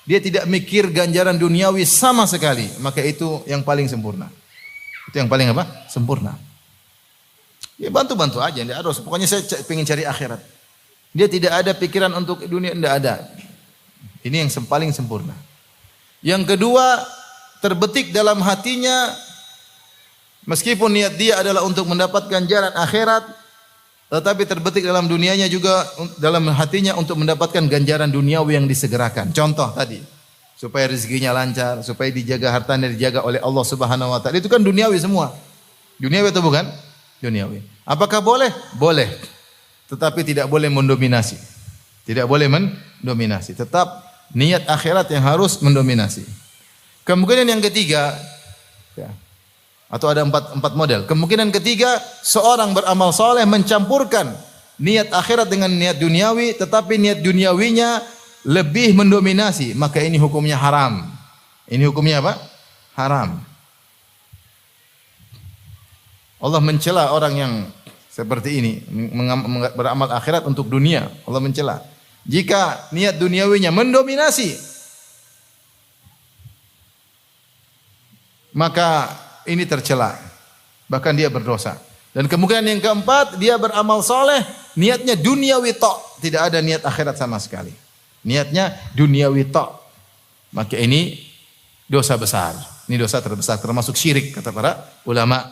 Dia tidak mikir ganjaran duniawi sama sekali. Maka itu yang paling sempurna. Itu yang paling apa? Sempurna. Ya bantu-bantu aja. Pokoknya saya ingin cari akhirat. Dia tidak ada pikiran untuk dunia, tidak ada. Ini yang paling sempurna. Yang kedua, terbetik dalam hatinya, meskipun niat dia adalah untuk mendapat ganjaran akhirat, tetapi terbetik dalam dunianya juga, dalam hatinya untuk mendapatkan ganjaran duniawi yang disegerakan. Contoh tadi, supaya rezekinya lancar, supaya dijaga hartanya, dijaga oleh Allah Subhanahu wa taala. Itu kan duniawi semua. Duniawi atau bukan? Duniawi. Apakah boleh? Boleh. Tetapi tidak boleh mendominasi. Tidak boleh mendominasi. Tetap niat akhirat yang harus mendominasi. Kemungkinan yang ketiga, ya, atau ada empat model. Kemungkinan ketiga, seorang beramal soleh mencampurkan niat akhirat dengan niat duniawi, tetapi niat duniawinya lebih mendominasi. Maka ini hukumnya haram. Ini hukumnya apa? Haram. Allah mencela orang yang seperti ini, beramal akhirat untuk dunia. Allah mencela. Jika niat duniawinya mendominasi, maka ini tercela. Bahkan dia berdosa. Dan kemungkinan yang keempat, dia beramal soleh, niatnya duniawi tok. Tidak ada niat akhirat sama sekali. Niatnya duniawi tok. Maka ini dosa besar. Ini dosa terbesar, termasuk syirik, kata para ulama.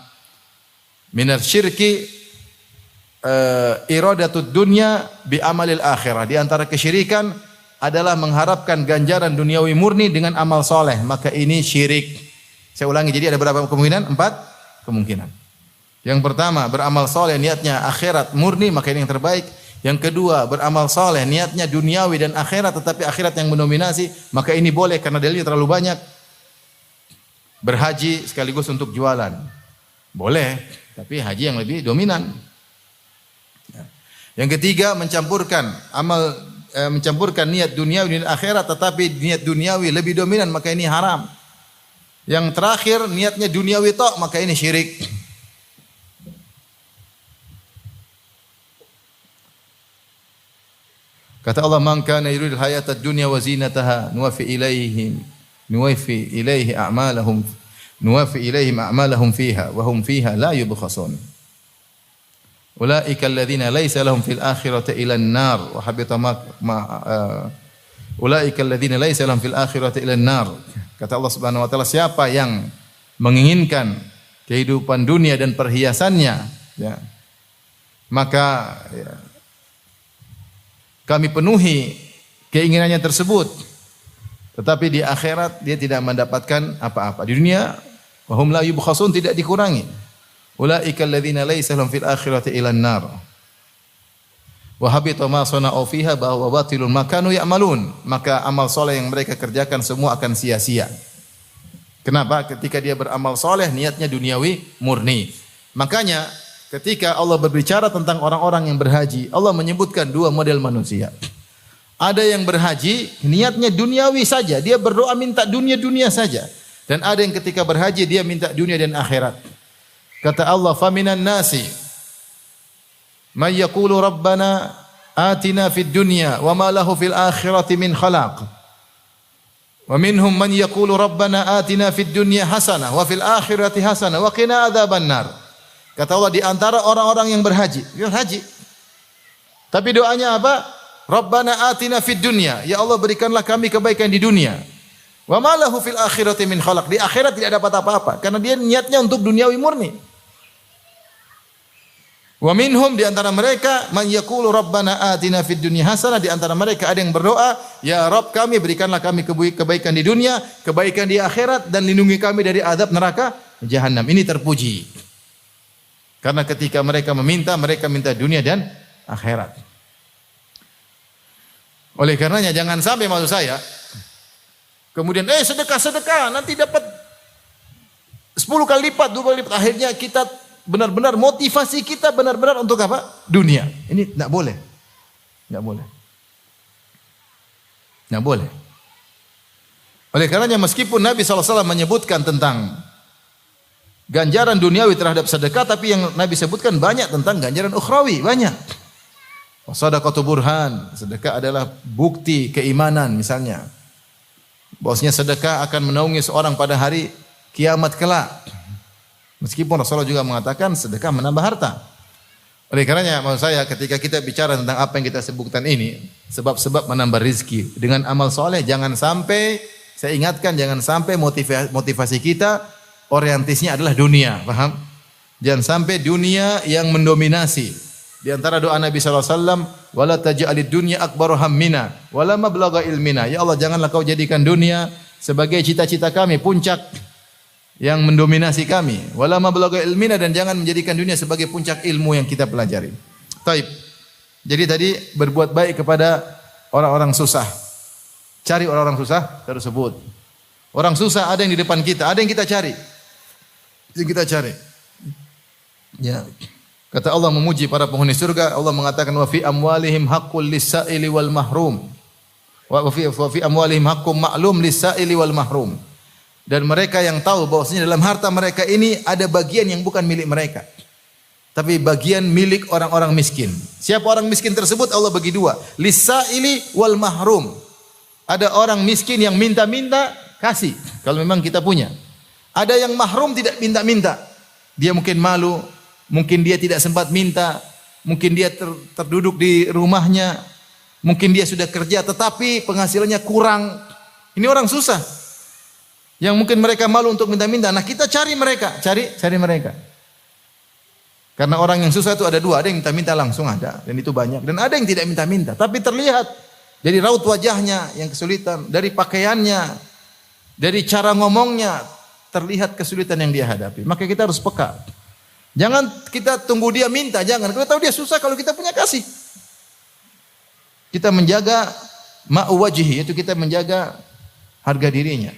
Minar syirki iradatud dunya bi amalil akhirah. Di antara kesyirikan adalah mengharapkan ganjaran duniawi murni dengan amal soleh. Maka ini syirik. Saya ulangi, jadi ada berapa kemungkinan? 4 kemungkinan. Yang pertama, beramal soleh niatnya akhirat murni, maka ini yang terbaik. Yang kedua, beramal soleh niatnya duniawi dan akhirat, tetapi akhirat yang mendominasi, maka ini boleh karena dalilnya terlalu banyak. Berhaji sekaligus untuk jualan, boleh, tapi haji yang lebih dominan. Yang ketiga, mencampurkan niat duniawi dan akhirat, tetapi niat duniawi lebih dominan, maka ini haram. Yang terakhir niatnya duniawi tok, maka ini syirik. Kata Allah, "Man kana yuridul hayatad dunya wa zinataha nuwaffi ilaihim a'malahum fiha wa hum fiha la yubkhasun." Ulaika alladziina laisa lahum fil akhirati illa an-nar wa habita ulaika alladziina laisa lahum fil akhirati illa an-nar. Kata Allah Subhanahu wa taala, siapa yang menginginkan kehidupan dunia dan perhiasannya, ya, maka ya, kami penuhi keinginannya tersebut. Tetapi di akhirat dia tidak mendapatkan apa-apa. Di dunia wa hum la yubkhasun, tidak dikurangi. Ulaika alladziina laisa lahum fil akhirati illa an-nar. Wa habita ma sana'u fiha wa batilun ma kanu ya'malun. Maka amal soleh yang mereka kerjakan semua akan sia-sia. Kenapa? Ketika dia beramal soleh niatnya duniawi murni. Makanya ketika Allah berbicara tentang orang-orang yang berhaji, Allah menyebutkan dua model manusia. Ada yang berhaji niatnya duniawi saja, dia berdoa minta dunia-dunia saja. Dan ada yang ketika berhaji dia minta dunia dan akhirat. Kata Allah, "Faminan nasi may yaqulu rabbana atina fid dunya wa ma lahu fil akhirati min khalaq. Wa minhum man yaqulu rabbana atina fid dunya hasanah wa fil akhirati hasanah wa qina adzabannar." Kata Allah, di antara orang-orang yang berhaji, dia haji. Tapi doanya apa? Rabbana atina fid dunya, ya Allah berikanlah kami kebaikan di dunia. Wa ma lahu fil akhirati min khalaq. Di akhirat tidak dapat apa-apa karena dia niatnya untuk duniawi murni. Wa minhum, di antara mereka, man yaqulu rabbana atina fid dunya hasanah, di antara mereka ada yang berdoa, ya Rabb kami berikanlah kami kebaikan di dunia, kebaikan di akhirat dan lindungi kami dari azab neraka jahanam. Ini terpuji. Karena ketika mereka minta dunia dan akhirat. Oleh karenanya jangan sampai maksud saya kemudian sedekah nanti dapat 10 kali lipat, 2 kali lipat. Akhirnya kita benar-benar motivasi kita benar-benar untuk apa? Dunia. Ini enggak boleh. Enggak boleh. Enggak boleh. Oleh karenanya meskipun Nabi SAW menyebutkan tentang ganjaran duniawi terhadap sedekah, tapi yang Nabi sebutkan banyak tentang ganjaran ukhrawi, banyak. Shadaqatu burhan, sedekah adalah bukti keimanan misalnya. Bahwasanya sedekah akan menaungi seorang pada hari kiamat kelak. Meskipun Rasulullah juga mengatakan sedekah menambah harta. Oleh karenanya maksud saya ketika kita bicara tentang apa yang kita sebutkan ini, sebab-sebab menambah rizki dengan amal soleh, jangan sampai, saya ingatkan, jangan sampai motivasi kita orientisnya adalah dunia, paham? Jangan sampai dunia yang mendominasi. Di antara doa Nabi SAW, wala taj'alid dunya akbaru hammina wala mablagha ilmina. Ya Allah, janganlah kau jadikan dunia sebagai cita-cita kami, puncak yang mendominasi kami. Wala mablagha ilmina, dan jangan menjadikan dunia sebagai puncak ilmu yang kita pelajari. Taib. Jadi tadi berbuat baik kepada orang-orang susah. Cari orang-orang susah tersebut. Orang susah ada yang di depan kita, ada yang kita cari. Yang kita cari. Ya. Kata Allah memuji para penghuni surga, Allah mengatakan wa fi amwalihim haqqul lis-sa'ili wal mahrum. Wa fi amwalihim haqqum ma'lum lis-sa'ili wal mahrum. Dan mereka yang tahu bahwasanya dalam harta mereka ini ada bagian yang bukan milik mereka, tapi bagian milik orang-orang miskin. Siapa orang miskin tersebut? Allah bagi dua, lis-sa'ili wal mahrum. Ada orang miskin yang minta-minta, kasih kalau memang kita punya. Ada yang mahrum tidak minta-minta. Dia mungkin malu, mungkin dia tidak sempat minta, mungkin dia terduduk di rumahnya, mungkin dia sudah kerja tetapi penghasilannya kurang. Ini orang susah. Yang mungkin mereka malu untuk minta-minta. Nah, kita cari mereka, cari mereka. Karena orang yang susah itu ada dua, ada yang minta-minta langsung ada, dan itu banyak, dan ada yang tidak minta-minta, tapi terlihat dari raut wajahnya yang kesulitan, dari pakaiannya, dari cara ngomongnya terlihat kesulitan yang dia hadapi. Maka kita harus peka. Jangan kita tunggu dia minta, jangan. Kita tahu dia susah kalau kita punya kasih. Kita menjaga ma'u wajhi, itu kita menjaga harga dirinya.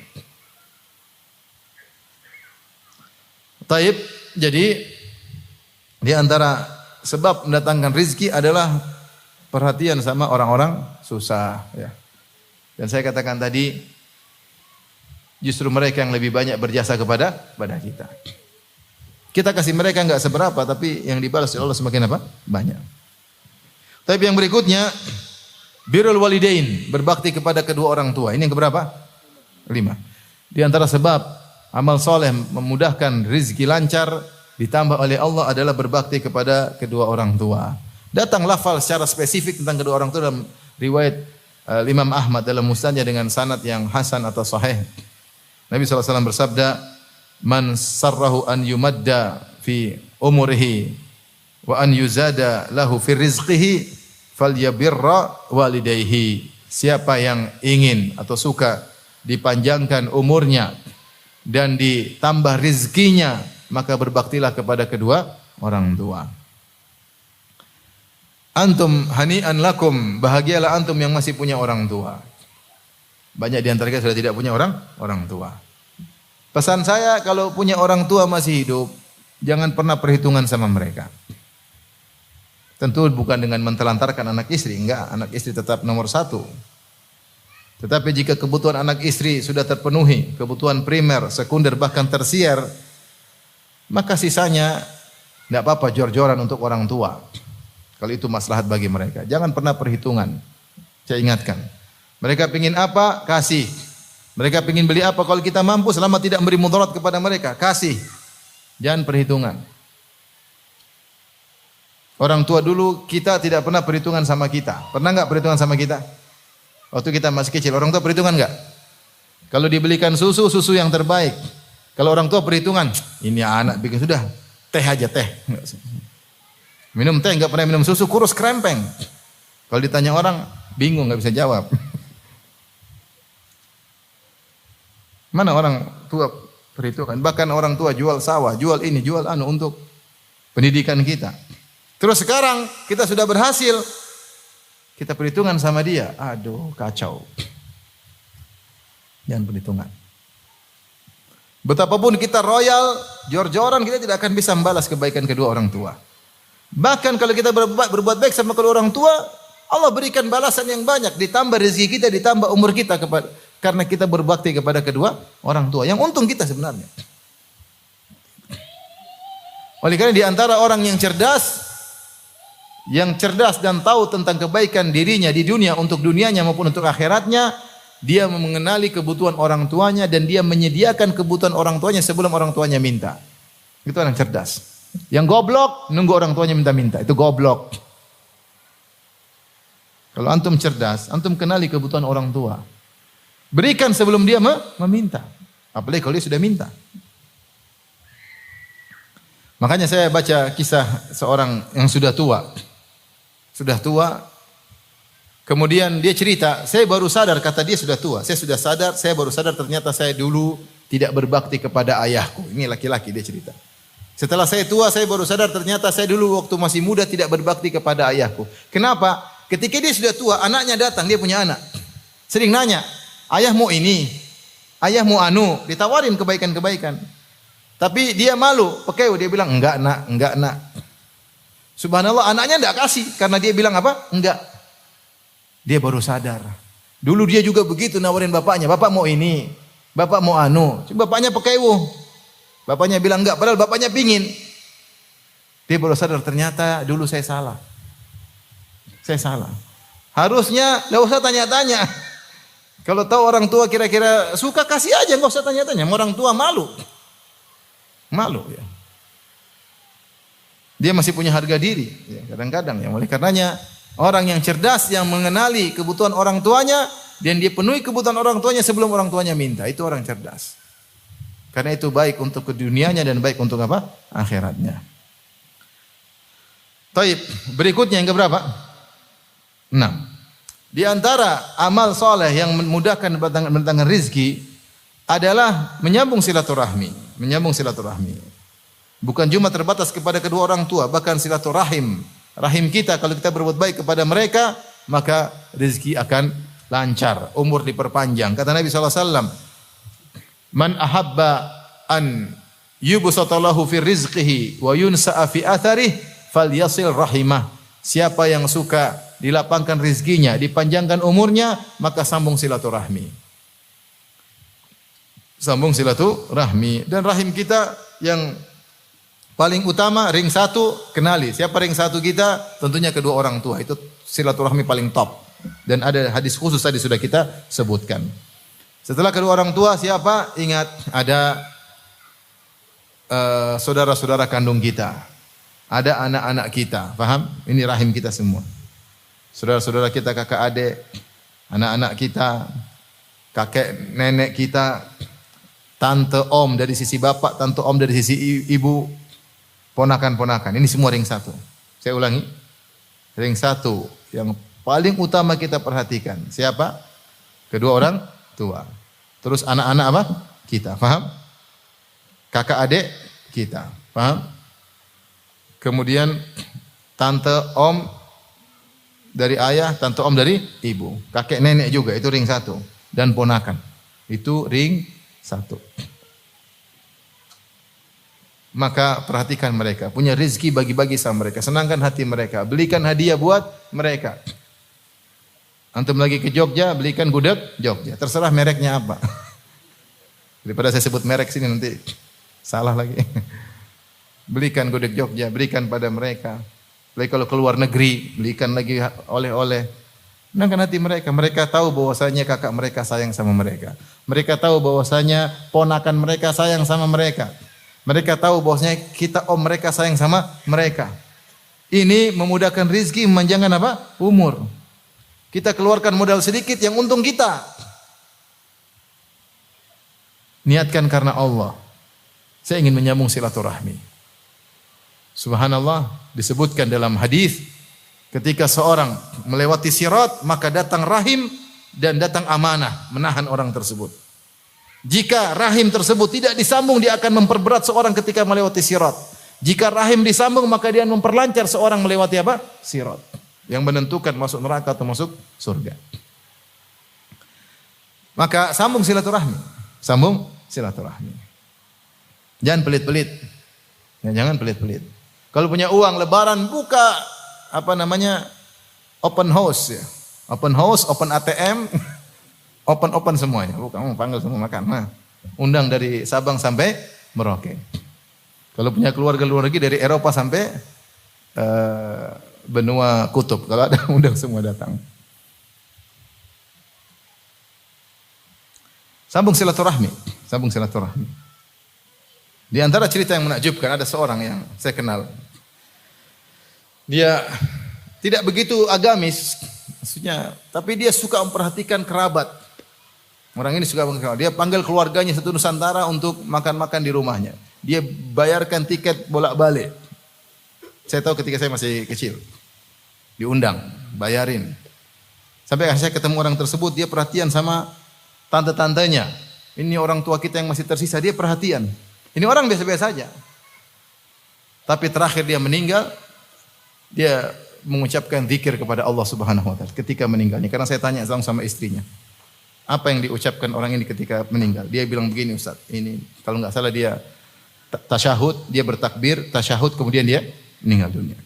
Taib, jadi di antara sebab mendatangkan rizki adalah perhatian sama orang-orang susah. Ya. Dan saya katakan tadi, justru mereka yang lebih banyak berjasa kepada kita. Kita kasih mereka enggak seberapa, tapi yang dibalas oleh Allah semakin apa? Banyak. Tapi yang berikutnya, birrul walidain, berbakti kepada kedua orang tua. Ini yang keberapa? 5. Di antara sebab amal soleh memudahkan rizki lancar ditambah oleh Allah adalah berbakti kepada kedua orang tua. Datang lafal secara spesifik tentang kedua orang tua dalam riwayat Imam Ahmad dalam musnadnya dengan sanad yang hasan atau sahih. Nabi SAW bersabda, "Man sarrahu an yumadda fi umurihi wa an yuzada lahu fi rizqihi falyabirra walidayhi." Siapa yang ingin atau suka dipanjangkan umurnya dan ditambah rizkinya, maka berbaktilah kepada kedua orang tua. Antum hani'an lakum, bahagialah antum yang masih punya orang tua. Banyak di antara kita sudah tidak punya orang tua. Pesan saya, kalau punya orang tua masih hidup, jangan pernah perhitungan sama mereka. Tentu bukan dengan mentelantarkan anak istri, enggak, anak istri tetap nomor 1. Tetapi jika kebutuhan anak istri sudah terpenuhi, kebutuhan primer, sekunder, bahkan tersier, maka sisanya tidak apa-apa jor-joran untuk orang tua. Kalau itu maslahat bagi mereka. Jangan pernah perhitungan. Saya ingatkan. Mereka ingin apa? Kasih. Mereka ingin beli apa? Kalau kita mampu selama tidak memberi mudarat kepada mereka, kasih. Jangan perhitungan. Orang tua dulu kita tidak pernah perhitungan sama kita. Pernah enggak perhitungan sama kita? Waktu kita masih kecil, orang tua perhitungan enggak? Kalau dibelikan susu, susu yang terbaik. Kalau orang tua perhitungan, ini anak bikin sudah, teh aja teh. Minum teh enggak pernah minum susu, kurus krempeng. Kalau ditanya orang, bingung enggak bisa jawab. Mana orang tua perhitungan? Bahkan orang tua jual sawah, jual ini, jual anu untuk pendidikan kita. Terus sekarang kita sudah berhasil, kita perhitungan sama dia. Aduh, kacau. Jangan perhitungan. Betapapun kita royal, jor-joran, kita tidak akan bisa membalas kebaikan kedua orang tua. Bahkan kalau kita berbuat baik sama kedua orang tua, Allah berikan balasan yang banyak, ditambah rezeki kita, ditambah umur kita karena kita berbakti kepada kedua orang tua. Yang untung kita sebenarnya. Oleh karena di antara orang yang cerdas dan tahu tentang kebaikan dirinya di dunia untuk dunianya maupun untuk akhiratnya, dia mengenali kebutuhan orang tuanya dan dia menyediakan kebutuhan orang tuanya sebelum orang tuanya minta. Itu orang cerdas. Yang goblok nunggu orang tuanya minta-minta, itu goblok. Kalau antum cerdas, antum kenali kebutuhan orang tua. Berikan sebelum dia meminta. Apalagi kalau dia sudah minta. Makanya saya baca kisah seorang yang sudah tua. Sudah tua. Kemudian dia cerita, saya baru sadar, kata dia sudah tua. Saya sudah sadar, saya baru sadar ternyata saya dulu tidak berbakti kepada ayahku. Ini laki-laki dia cerita. Setelah saya tua, saya baru sadar ternyata saya dulu waktu masih muda tidak berbakti kepada ayahku. Kenapa? Ketika dia sudah tua, anaknya datang, dia punya anak. Sering nanya, ayah mau ini, ayah mau anu, ditawarin kebaikan-kebaikan. Tapi dia malu, pekeu, dia bilang enggak nak. Subhanallah, anaknya enggak kasih karena dia bilang apa? Enggak. Dia baru sadar. Dulu dia juga begitu nawarin bapaknya, bapak mau ini, bapak mau anu. Bapaknya pekeu. Bapaknya bilang enggak, padahal bapaknya pingin. Dia baru sadar ternyata dulu saya salah. Saya salah. Harusnya enggak usah tanya-tanya. Kalau tahu orang tua kira-kira suka, kasih aja, enggak usah tanya-tanya. Orang tua malu. Malu ya. Dia masih punya harga diri ya, kadang-kadang ya. Oleh karenanya orang yang cerdas yang mengenali kebutuhan orang tuanya dan dia penuhi kebutuhan orang tuanya sebelum orang tuanya minta, itu orang cerdas. Karena itu baik untuk dunianya dan baik untuk apa? Akhiratnya. Taib, berikutnya yang keberapa? 6. Di antara amal soleh yang memudahkan mendatangkan rizki adalah menyambung silaturahmi. Menyambung silaturahmi. Bukan cuma terbatas kepada kedua orang tua, bahkan silaturahim. Rahim kita, kalau kita berbuat baik kepada mereka, maka rizki akan lancar, umur diperpanjang. Kata Nabi SAW, Man ahabba an yubsatalahu fi rizqihi wa yunsa'a fi atharih falyasil rahimah. Siapa yang suka dilapangkan rizkinya, dipanjangkan umurnya, maka sambung silaturahmi. Sambung silaturahmi. Dan rahim kita yang paling utama, ring satu, kenali. Siapa ring satu kita? Tentunya kedua orang tua. Itu silaturahmi paling top. Dan ada hadis khusus tadi sudah kita sebutkan. Setelah kedua orang tua siapa? Ingat ada saudara-saudara kandung kita. Ada anak-anak kita. Paham? Ini rahim kita semua. Saudara-saudara kita, kakak adik, anak-anak kita, kakek nenek kita, tante om dari sisi bapak, tante om dari sisi ibu, ponakan-ponakan. Ini semua ring satu. Saya ulangi. Ring satu yang paling utama kita perhatikan. Siapa? Kedua orang tua. Terus anak-anak apa? Kita. Paham? Kakak adik kita. Paham? Kemudian tante om dari ayah, tante om dari ibu. Kakek nenek juga, itu ring satu. Dan ponakan. Itu ring satu. Maka perhatikan mereka. Punya rezeki bagi-bagi sama mereka. Senangkan hati mereka. Belikan hadiah buat mereka. Antum lagi ke Jogja, belikan gudeg Jogja. Terserah mereknya apa. Daripada saya sebut merek sini nanti salah lagi. Belikan gudeg Jogja, berikan pada mereka. Lagi kalau keluar negeri, belikan lagi oleh-oleh. Senangkan hati mereka. Mereka tahu bahwasanya kakak mereka sayang sama mereka. Mereka tahu bahwasanya ponakan mereka sayang sama mereka. Mereka tahu bahwasanya kita om mereka sayang sama mereka. Ini memudahkan rizki, memanjangkan apa? Umur. Kita keluarkan modal sedikit yang untung kita. Niatkan karena Allah. Saya ingin menyambung silaturahmi. Subhanallah, disebutkan dalam hadis ketika seorang melewati sirat maka datang rahim dan datang amanah menahan orang tersebut. Jika rahim tersebut tidak disambung, dia akan memperberat seorang ketika melewati sirat. Jika rahim disambung maka dia memperlancar seorang melewati apa? Sirat. Yang menentukan masuk neraka atau masuk surga. Maka sambung silaturahmi. Sambung silaturahmi. Jangan pelit-pelit. Ya, jangan pelit-pelit. Kalau punya uang lebaran buka open house ya. Open house, open ATM, open semuanya. Bukan panggil semua makan. Nah, undang dari Sabang sampai Merauke. Kalau punya keluarga luar negeri dari Eropa sampai benua kutub. Kalau ada undang semua datang. Sambung silaturahmi. Sambung silaturahmi. Di antara cerita yang menakjubkan ada seorang yang saya kenal. Dia tidak begitu agamis, maksudnya, tapi dia suka memperhatikan kerabat. Orang ini suka memperhatikan. Dia panggil keluarganya satu Nusantara untuk makan-makan di rumahnya. Dia bayarkan tiket bolak-balik. Saya tahu ketika saya masih kecil. Diundang, bayarin. Sampai saya ketemu orang tersebut, dia perhatian sama tante-tantenya. Ini orang tua kita yang masih tersisa, dia perhatian. Ini orang biasa-biasa saja. Tapi terakhir dia meninggal, dia mengucapkan zikir kepada Allah Subhanahu wa taala ketika meninggalnya. Karena saya tanya langsung sama istrinya. Apa yang diucapkan orang ini ketika meninggal? Dia bilang begini, Ustaz. Ini kalau enggak salah dia tasyahud, dia bertakbir, tasyahud kemudian dia meninggal dunia.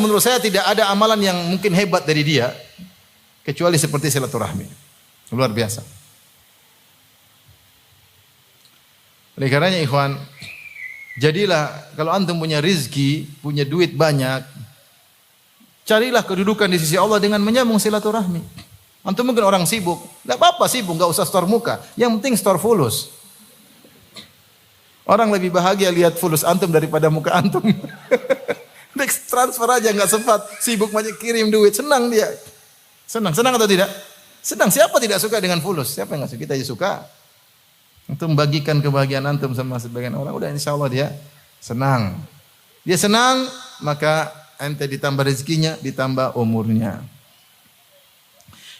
Menurut saya tidak ada amalan yang mungkin hebat dari dia kecuali seperti silaturahmi. Luar biasa. Oleh karenanya ikhwan, jadilah kalau antum punya rizki, punya duit banyak, carilah kedudukan di sisi Allah dengan menyambung silaturahmi. Antum mungkin orang sibuk, enggak apa-apa sibuk, enggak usah store muka. Yang penting store fulus. Orang lebih bahagia lihat fulus antum daripada muka antum. Next transfer aja enggak sempat, sibuk banyak kirim duit, senang dia. Senang atau tidak? Senang. Siapa tidak suka dengan fulus? Siapa yang enggak suka? Kita aja suka. Antum bagikan kebahagiaan antum sama sebagian orang, udah insyaallah dia senang. Dia senang, maka ente ditambah rezekinya, ditambah umurnya.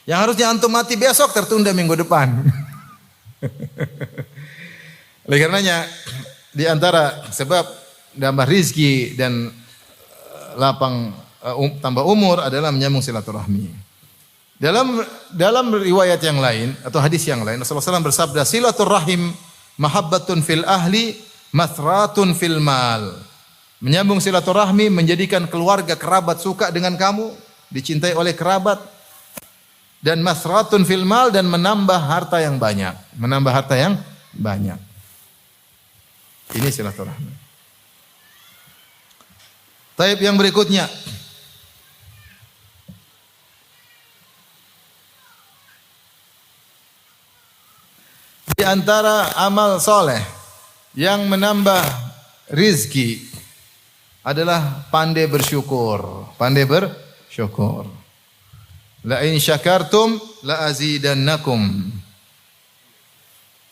Yang harusnya antum mati besok tertunda minggu depan. Oleh karenanya di antara sebab nambah rezeki dan lapang tambah umur adalah menyambung silaturahmi. Dalam riwayat yang lain atau hadis yang lain Rasulullah SAW bersabda, silaturahim mahabbatun fil ahli mathratun fil mal. Menyambung silaturahmi menjadikan keluarga kerabat suka dengan kamu, dicintai oleh kerabat. dan masratun fil mal, dan menambah harta yang banyak. Menambah harta yang banyak. Ini silaturahmi. Taib yang berikutnya. Di antara amal soleh yang menambah rizki adalah pandai bersyukur. Pandai bersyukur. La in syakartum la azidannakum.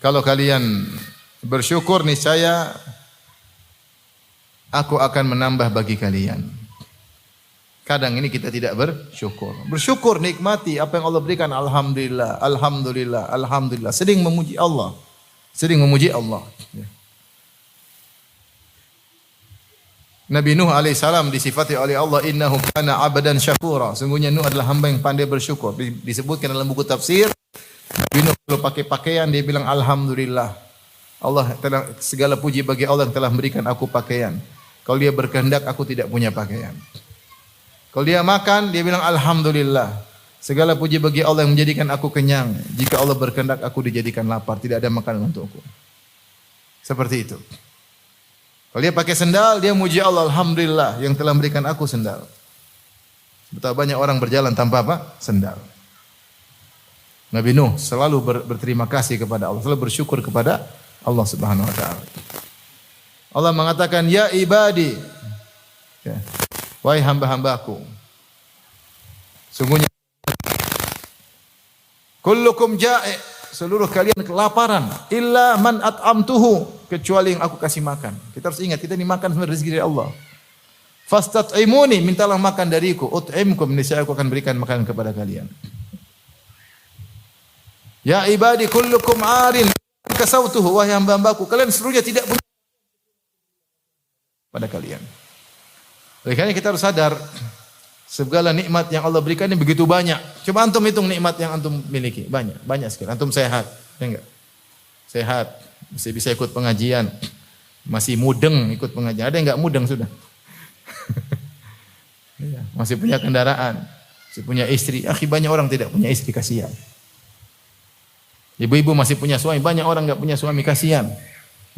Kalau kalian bersyukur, niscaya aku akan menambah bagi kalian. Kadang ini kita tidak bersyukur. Bersyukur, nikmati apa yang Allah berikan. Alhamdulillah, alhamdulillah, alhamdulillah. Sering memuji Allah. Sering memuji Allah. Nabi Nuh alaihissalam disifati oleh Allah, innahu kana abdan syakura. Sungguhnya Nuh adalah hamba yang pandai bersyukur. Disebutkan dalam buku tafsir, Nabi Nuh kalau pakai pakaian dia bilang alhamdulillah. Allah telah, segala puji bagi Allah yang telah memberikan aku pakaian. Kalau dia berkehendak aku tidak punya pakaian. Kalau dia makan dia bilang alhamdulillah. Segala puji bagi Allah yang menjadikan aku kenyang. Jika Allah berkehendak aku dijadikan lapar, tidak ada makanan untukku. Seperti itu. Kalau dia pakai sendal, dia muji Allah, alhamdulillah yang telah memberikan aku sendal. Betapa banyak orang berjalan tanpa apa? Sendal. Nabi Nuh selalu berterima kasih kepada Allah, selalu bersyukur kepada Allah Subhanahu wa taala. Allah mengatakan, "Ya ibadi." Ya. Wahai hamba-hambaku. Sungguhnya kullukum ja'i, seluruh kalian kelaparan, illa man at'amtuhu, kecuali yang aku kasih makan. Kita harus ingat, kita ini makan sebenarnya rezeki dari Allah. Fastat'imuni, mintalah makan dariku, ut'imkum, niscaya aku akan berikan makanan kepada kalian. Ya ibadi kullukum 'arin kasautuhu, wahai hamba-hambaku, kalian seluruhnya tidak punya pada kalian. Oleh karena kita harus sadar, segala nikmat yang Allah berikan ini begitu banyak. Coba antum hitung nikmat yang antum miliki. Banyak sekali. Antum sehat, ya enggak? Sehat, masih bisa ikut pengajian. Masih mudeng ikut pengajian. Ada yang enggak mudeng sudah? Masih punya kendaraan, masih punya istri. Akhi, banyak orang tidak punya istri, kasihan. Ibu-ibu masih punya suami, banyak orang enggak punya suami, kasihan.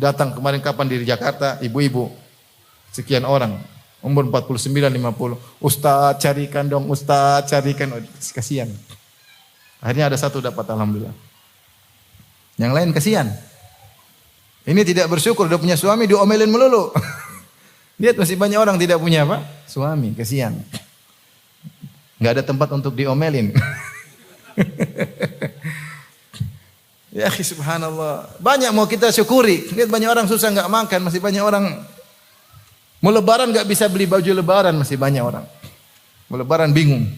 Datang kemarin kapan di Jakarta, ibu-ibu sekian orang. Umur 49, 50. Ustaz carikan dong, Ustaz carikan. Oh, kasihan. Akhirnya ada satu dapat, alhamdulillah. Yang lain kasihan. Ini tidak bersyukur, udah punya suami diomelin melulu. Lihat masih banyak orang tidak punya apa? Suami, kasihan. Enggak ada tempat untuk diomelin. Ya akhi, subhanallah. Banyak mau kita syukuri. Lihat banyak orang susah enggak makan, masih banyak orang mau lebaran enggak bisa beli baju lebaran, masih banyak orang. Mau lebaran bingung.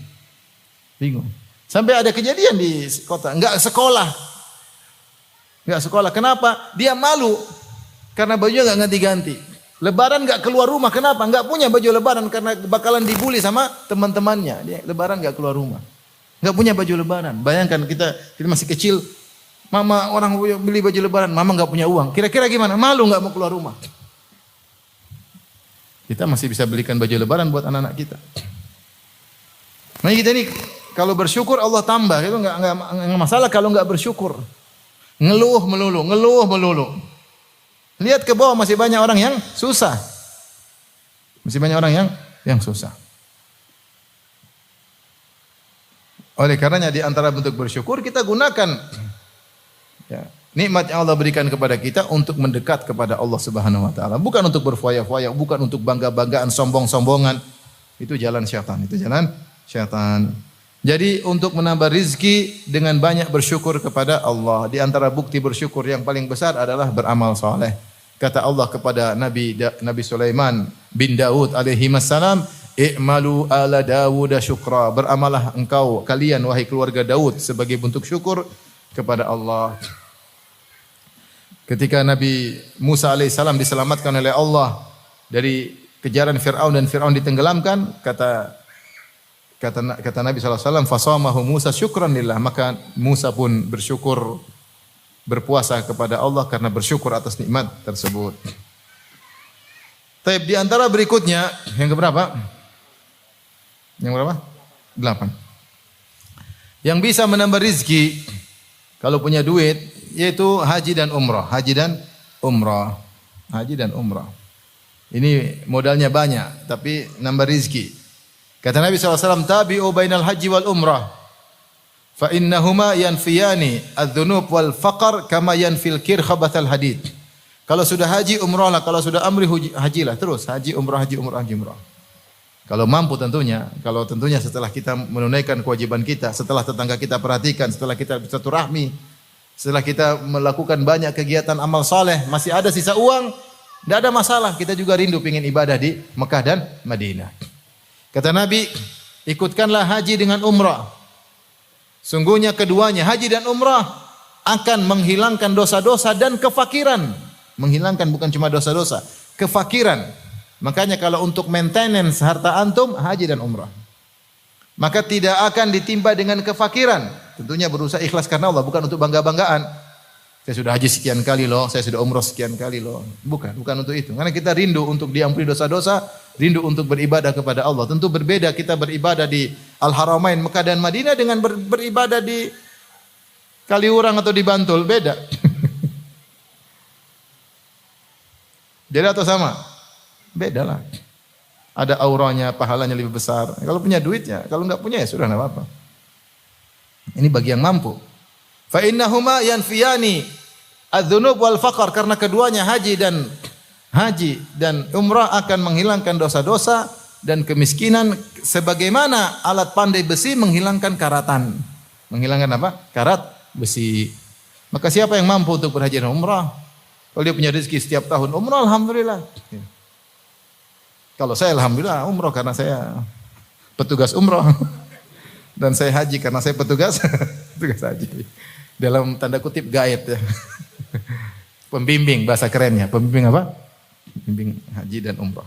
Bingung. Sampai ada kejadian di kota, enggak sekolah. Enggak sekolah. Kenapa? Dia malu karena bajunya enggak ganti-ganti. Lebaran enggak keluar rumah. Kenapa? Enggak punya baju lebaran karena bakalan dibully sama teman-temannya. Dia lebaran enggak keluar rumah. Enggak punya baju lebaran. Bayangkan kita masih kecil, mama orang beli baju lebaran, mama enggak punya uang. Kira-kira gimana? Malu enggak mau keluar rumah. Kita masih bisa belikan baju lebaran buat anak-anak kita. Nah kita ini kalau bersyukur Allah tambah, itu enggak masalah kalau enggak bersyukur. Ngeluh melulu. Lihat ke bawah masih banyak orang yang susah. Masih banyak orang yang susah. Oleh karenanya di antara bentuk bersyukur kita gunakan ya, nikmat yang Allah berikan kepada kita untuk mendekat kepada Allah Subhanahu wa taala, bukan untuk berfoya-foya, bukan untuk bangga-banggaan, sombong-sombongan. Itu jalan syaitan, Jadi untuk menambah rizki dengan banyak bersyukur kepada Allah. Di antara bukti bersyukur yang paling besar adalah beramal saleh. Kata Allah kepada Nabi Sulaiman bin Daud alaihi wassalam, "I'malu ala Dawud syukra." Beramalah kalian wahai keluarga Daud sebagai bentuk syukur kepada Allah. Ketika Nabi Musa alaihissalam diselamatkan oleh Allah dari kejaran Fir'aun dan Fir'aun ditenggelamkan, kata Nabi SAW, "Fasamahu Musa syukran lillah." Maka Musa pun bersyukur, berpuasa kepada Allah karena bersyukur atas nikmat tersebut. Taib di antara berikutnya, yang keberapa? Yang berapa? 8. Yang bisa menambah rizki kalau punya duit yaitu haji dan umrah. Haji dan umrah. Haji dan umrah. Ini modalnya banyak tapi nambah rizki. Kata Nabi SAW, tabi'u bainal haji wal umrah. Fa innahuma yanfiyani adz-dzunub wal faqr kama yanfil kirkhabatal hadid. Kalau sudah haji umrahlah, kalau sudah amri hajilah terus, haji umrah haji umrah haji umrah. Kalau mampu tentunya, kalau tentunya setelah kita menunaikan kewajiban kita, setelah tetangga kita perhatikan, setelah kita bersilaturahmi, setelah kita melakukan banyak kegiatan amal saleh, masih ada sisa uang, tidak ada masalah, kita juga rindu ingin ibadah di Mekah dan Madinah. Kata Nabi, ikutkanlah haji dengan umrah. Sungguhnya keduanya, haji dan umrah, akan menghilangkan dosa-dosa dan kefakiran. Menghilangkan bukan cuma dosa-dosa, kefakiran. Makanya kalau untuk maintenance harta antum, haji dan umrah. Maka tidak akan ditimpa dengan kefakiran. Tentunya berusaha ikhlas karena Allah, bukan untuk bangga-banggaan. Saya sudah haji sekian kali loh, saya sudah umrah sekian kali loh. Bukan untuk itu. Karena kita rindu untuk diampuni dosa-dosa, rindu untuk beribadah kepada Allah. Tentu berbeda kita beribadah di Al-Haramain Mekah dan Madinah dengan beribadah di Kaliurang atau di Bantul, beda. Beda atau sama? Beda lah. Ada auranya, pahalanya lebih besar. Kalau punya duitnya, kalau enggak punya ya sudah enggak apa-apa. Ini bagi yang mampu. Fa innahuma yanfiyani adz-dzunub wal faqr, karena keduanya haji dan umrah akan menghilangkan dosa-dosa dan kemiskinan sebagaimana alat pandai besi menghilangkan karatan. Menghilangkan apa? Karat besi. Maka siapa yang mampu untuk berhaji dan umrah? Kalau dia punya rezeki setiap tahun umrah, alhamdulillah. Kalau saya alhamdulillah umrah karena saya petugas umrah. Dan saya haji karena saya petugas haji. Dalam tanda kutip gaib ya. Pembimbing bahasa kerennya. Pembimbing apa? Pembimbing haji dan umrah.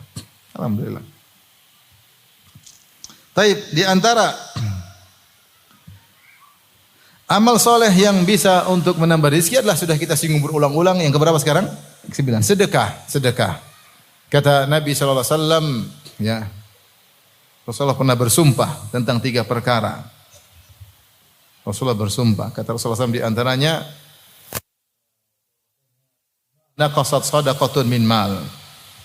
Alhamdulillah. Taib, di antara amal soleh yang bisa untuk menambah rezeki adalah sudah kita singgung berulang-ulang. Yang keberapa sekarang? 9. Sedekah. Kata Nabi SAW, ya, Rasulullah pernah bersumpah tentang 3 perkara. Rasulullah bersumpah, kata Rasulullah SAW di antaranya, naqasat shadaqatun min mal.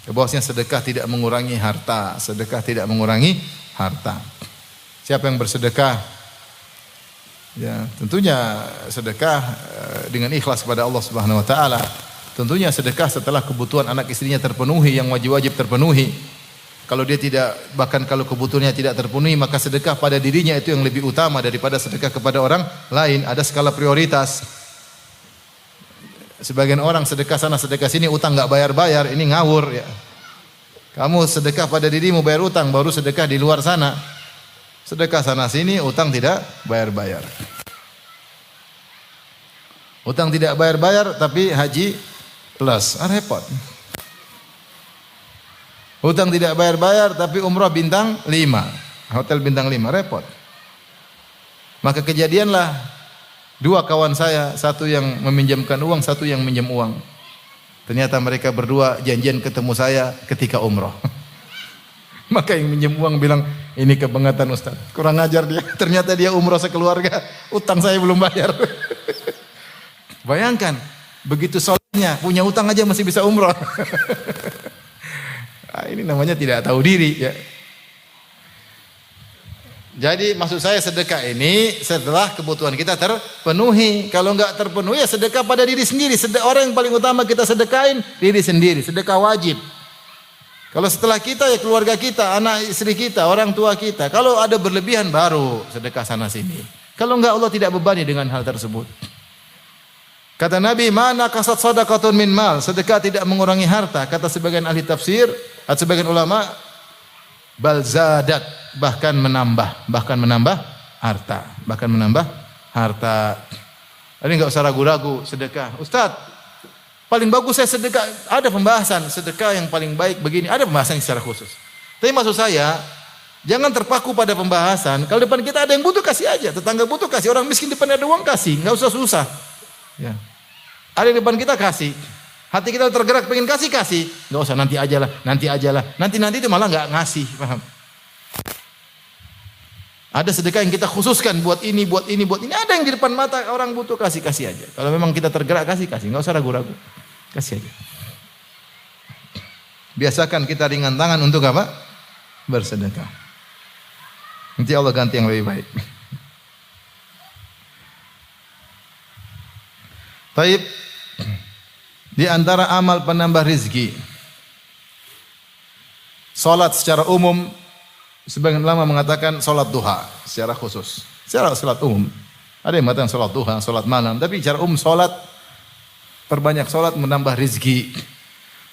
Bahwasanya sedekah tidak mengurangi harta, sedekah tidak mengurangi harta. Siapa yang bersedekah? Ya, tentunya sedekah dengan ikhlas kepada Allah Subhanahu wa taala. Tentunya sedekah setelah kebutuhan anak istrinya terpenuhi, yang wajib-wajib terpenuhi. Kalau dia tidak, bahkan kalau kebutuhannya tidak terpenuhi, maka sedekah pada dirinya itu yang lebih utama daripada sedekah kepada orang lain. Ada skala prioritas. Sebagian orang sedekah sana, sedekah sini, utang enggak bayar-bayar, ini ngawur ya. Kamu sedekah pada dirimu bayar utang, baru sedekah di luar sana. Sedekah sana sini, utang tidak bayar-bayar. Utang tidak bayar-bayar tapi haji plus, repot. Hutang tidak bayar-bayar tapi umrah bintang 5. Hotel bintang 5, repot. Maka kejadianlah 2 kawan saya, satu yang meminjamkan uang, satu yang minjam uang. Ternyata mereka berdua janjian ketemu saya ketika umrah. Maka yang minjam uang bilang, ini kebangetan Ustaz. Kurang ajar dia. Ternyata dia umrah sekeluarga, utang saya belum bayar. Bayangkan, begitu solehnya, punya utang aja masih bisa umrah. Nah, ini namanya tidak tahu diri ya. Jadi maksud saya sedekah ini setelah kebutuhan kita terpenuhi. Kalau enggak terpenuhi ya sedekah pada diri sendiri. Orang yang paling utama kita sedekahin diri sendiri. Sedekah wajib. Kalau setelah kita ya keluarga kita, anak istri kita, orang tua kita. Kalau ada berlebihan baru sedekah sana sini. Kalau enggak Allah tidak bebani dengan hal tersebut. Kata Nabi, mana kasat sadaqatun min mal, sedekah tidak mengurangi harta. Kata sebagian ahli tafsir, atau sebagian ulama, bal zadat, bahkan menambah harta, Ini enggak usah ragu-ragu sedekah. Ustaz, paling bagus saya sedekah. Ada pembahasan sedekah yang paling baik begini, ada pembahasan secara khusus. Tapi maksud saya, jangan terpaku pada pembahasan. Kalau depan kita ada yang butuh, kasih aja. Tetangga butuh, kasih. Orang miskin depan ada uang, kasih. Enggak usah susah. Ya. Ada di depan kita, kasih. Hati kita tergerak pengen kasih. Enggak usah nanti aja lah. Nanti itu malah enggak ngasih, paham? Ada sedekah yang kita khususkan buat ini, buat ini, buat ini. Ada yang di depan mata orang butuh, kasih aja. Kalau memang kita tergerak kasih, nggak usah ragu-ragu. Kasih aja. Biasakan kita ringan tangan untuk apa? Bersedekah. Nanti Allah ganti yang lebih baik. Taib. Di antara amal penambah rizki, salat secara umum, sebagian ulama mengatakan salat duha secara khusus. Secara salat umum, ada yang mengatakan salat duha, salat malam, tapi secara umum salat, perbanyak salat menambah rizki.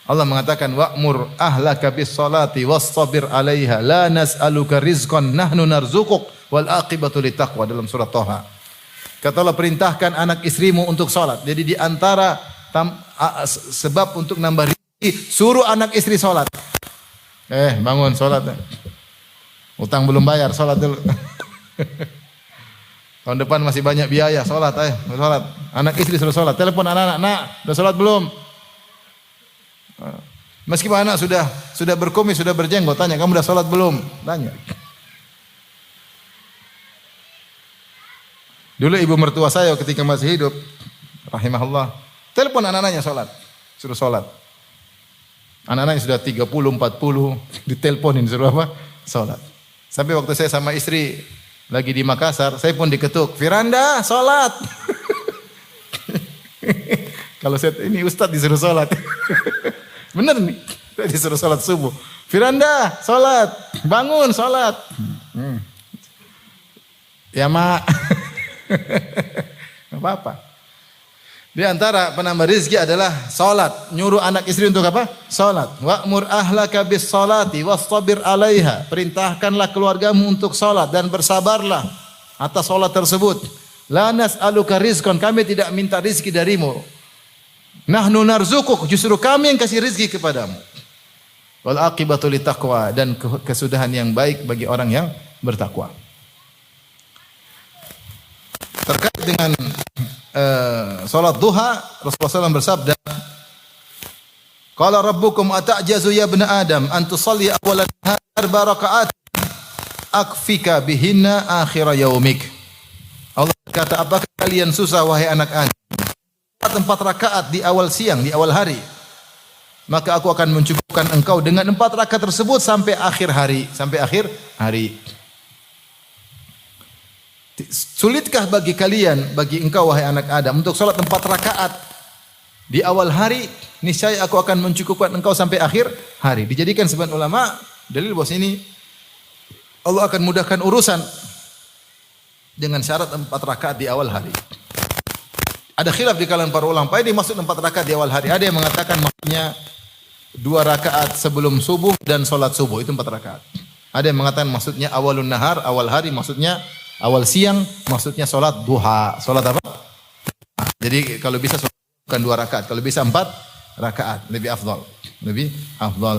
Allah mengatakan wa'mur ahlaka bis salati wastabir 'alaiha la nas'aluka rizqan nahnu narzuquk wal aqibatu littaqwa dalam surat Thaha. Kata Allah, perintahkan anak istrimu untuk salat. Jadi di antara sebab untuk nambah rezeki, suruh anak istri salat. Bangun salat. Utang belum bayar, salat dulu. Tahun depan masih banyak biaya, salat salat. Anak istri suruh salat. Telepon anak-anak, "Nak, udah salat belum?" Meskipun anak sudah berkumis, sudah berjenggot, tanya, "Kamu udah salat belum?" Tanya. Dulu ibu mertua saya ketika masih hidup, rahimahullah, telepon anak-anaknya salat, suruh salat. Anak-anaknya sudah 30, 40, diteleponin suruh apa? Salat. Sampai waktu saya sama istri lagi di Makassar, saya pun diketuk, "Firanda, salat." Kalau saya ini ustaz disuruh salat. Bener nih, saya disuruh salat subuh. "Firanda, salat, bangun salat." Ya, Mak. Enggak apa-apa. Di antara penambah rezeki adalah salat. Nyuruh anak istri untuk apa? Salat. Wa'mur ahlaka bis salati wastabir 'alaiha. Perintahkanlah keluargamu untuk salat dan bersabarlah atas salat tersebut. La nas'aluka rizqan, kami tidak minta rezeki darimu. Nahnu narzuquk, justru kami yang kasih rezeki kepadamu. Wal aqibatu littaqwa, dan kesudahan yang baik bagi orang yang bertakwa. Terkait dengan salat duha, Rasulullah SAW bersabda, "Qala rabbukum ata'jazu ya ibna Adam an tusalli awwalan nahar barakaat akfika bihinna akhir yaumik." Allah berkata, "Apakah kalian susah wahai anak Adam? 4 rakaat di awal siang, di awal hari. Maka aku akan mencukupkan engkau dengan 4 rakaat tersebut sampai akhir hari, Sulitkah bagi kalian, bagi engkau wahai anak Adam, untuk salat 4 rakaat di awal hari? Niscaya aku akan mencukupkan engkau sampai akhir hari. Dijadikan sebagian ulama dalil bahwa ini Allah akan mudahkan urusan dengan syarat 4 rakaat di awal hari. Ada khilaf di kalangan para ulama, apa yang dimaksud 4 rakaat di awal hari? Ada yang mengatakan maksudnya 2 rakaat sebelum subuh dan salat subuh, itu 4 rakaat. Ada yang mengatakan maksudnya awalun nahar, awal hari, maksudnya awal siang, maksudnya salat duha. Salat apa? Jadi kalau bisa bukan 2 rakaat, kalau bisa 4 rakaat, lebih afdal.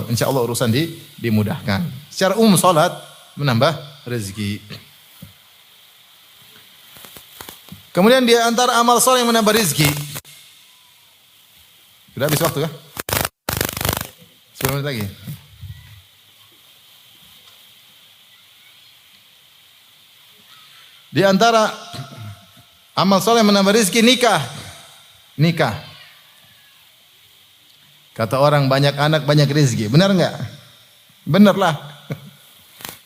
Insyaallah urusan dimudahkan. Secara umum salat menambah rezeki. Kemudian di antara amal saleh yang menambah rezeki. Sudah habis waktu ya? 10 menit lagi. Di antara amal soleh menambah rezeki, nikah. Kata orang banyak anak banyak rezeki. Benar enggak? Benar lah.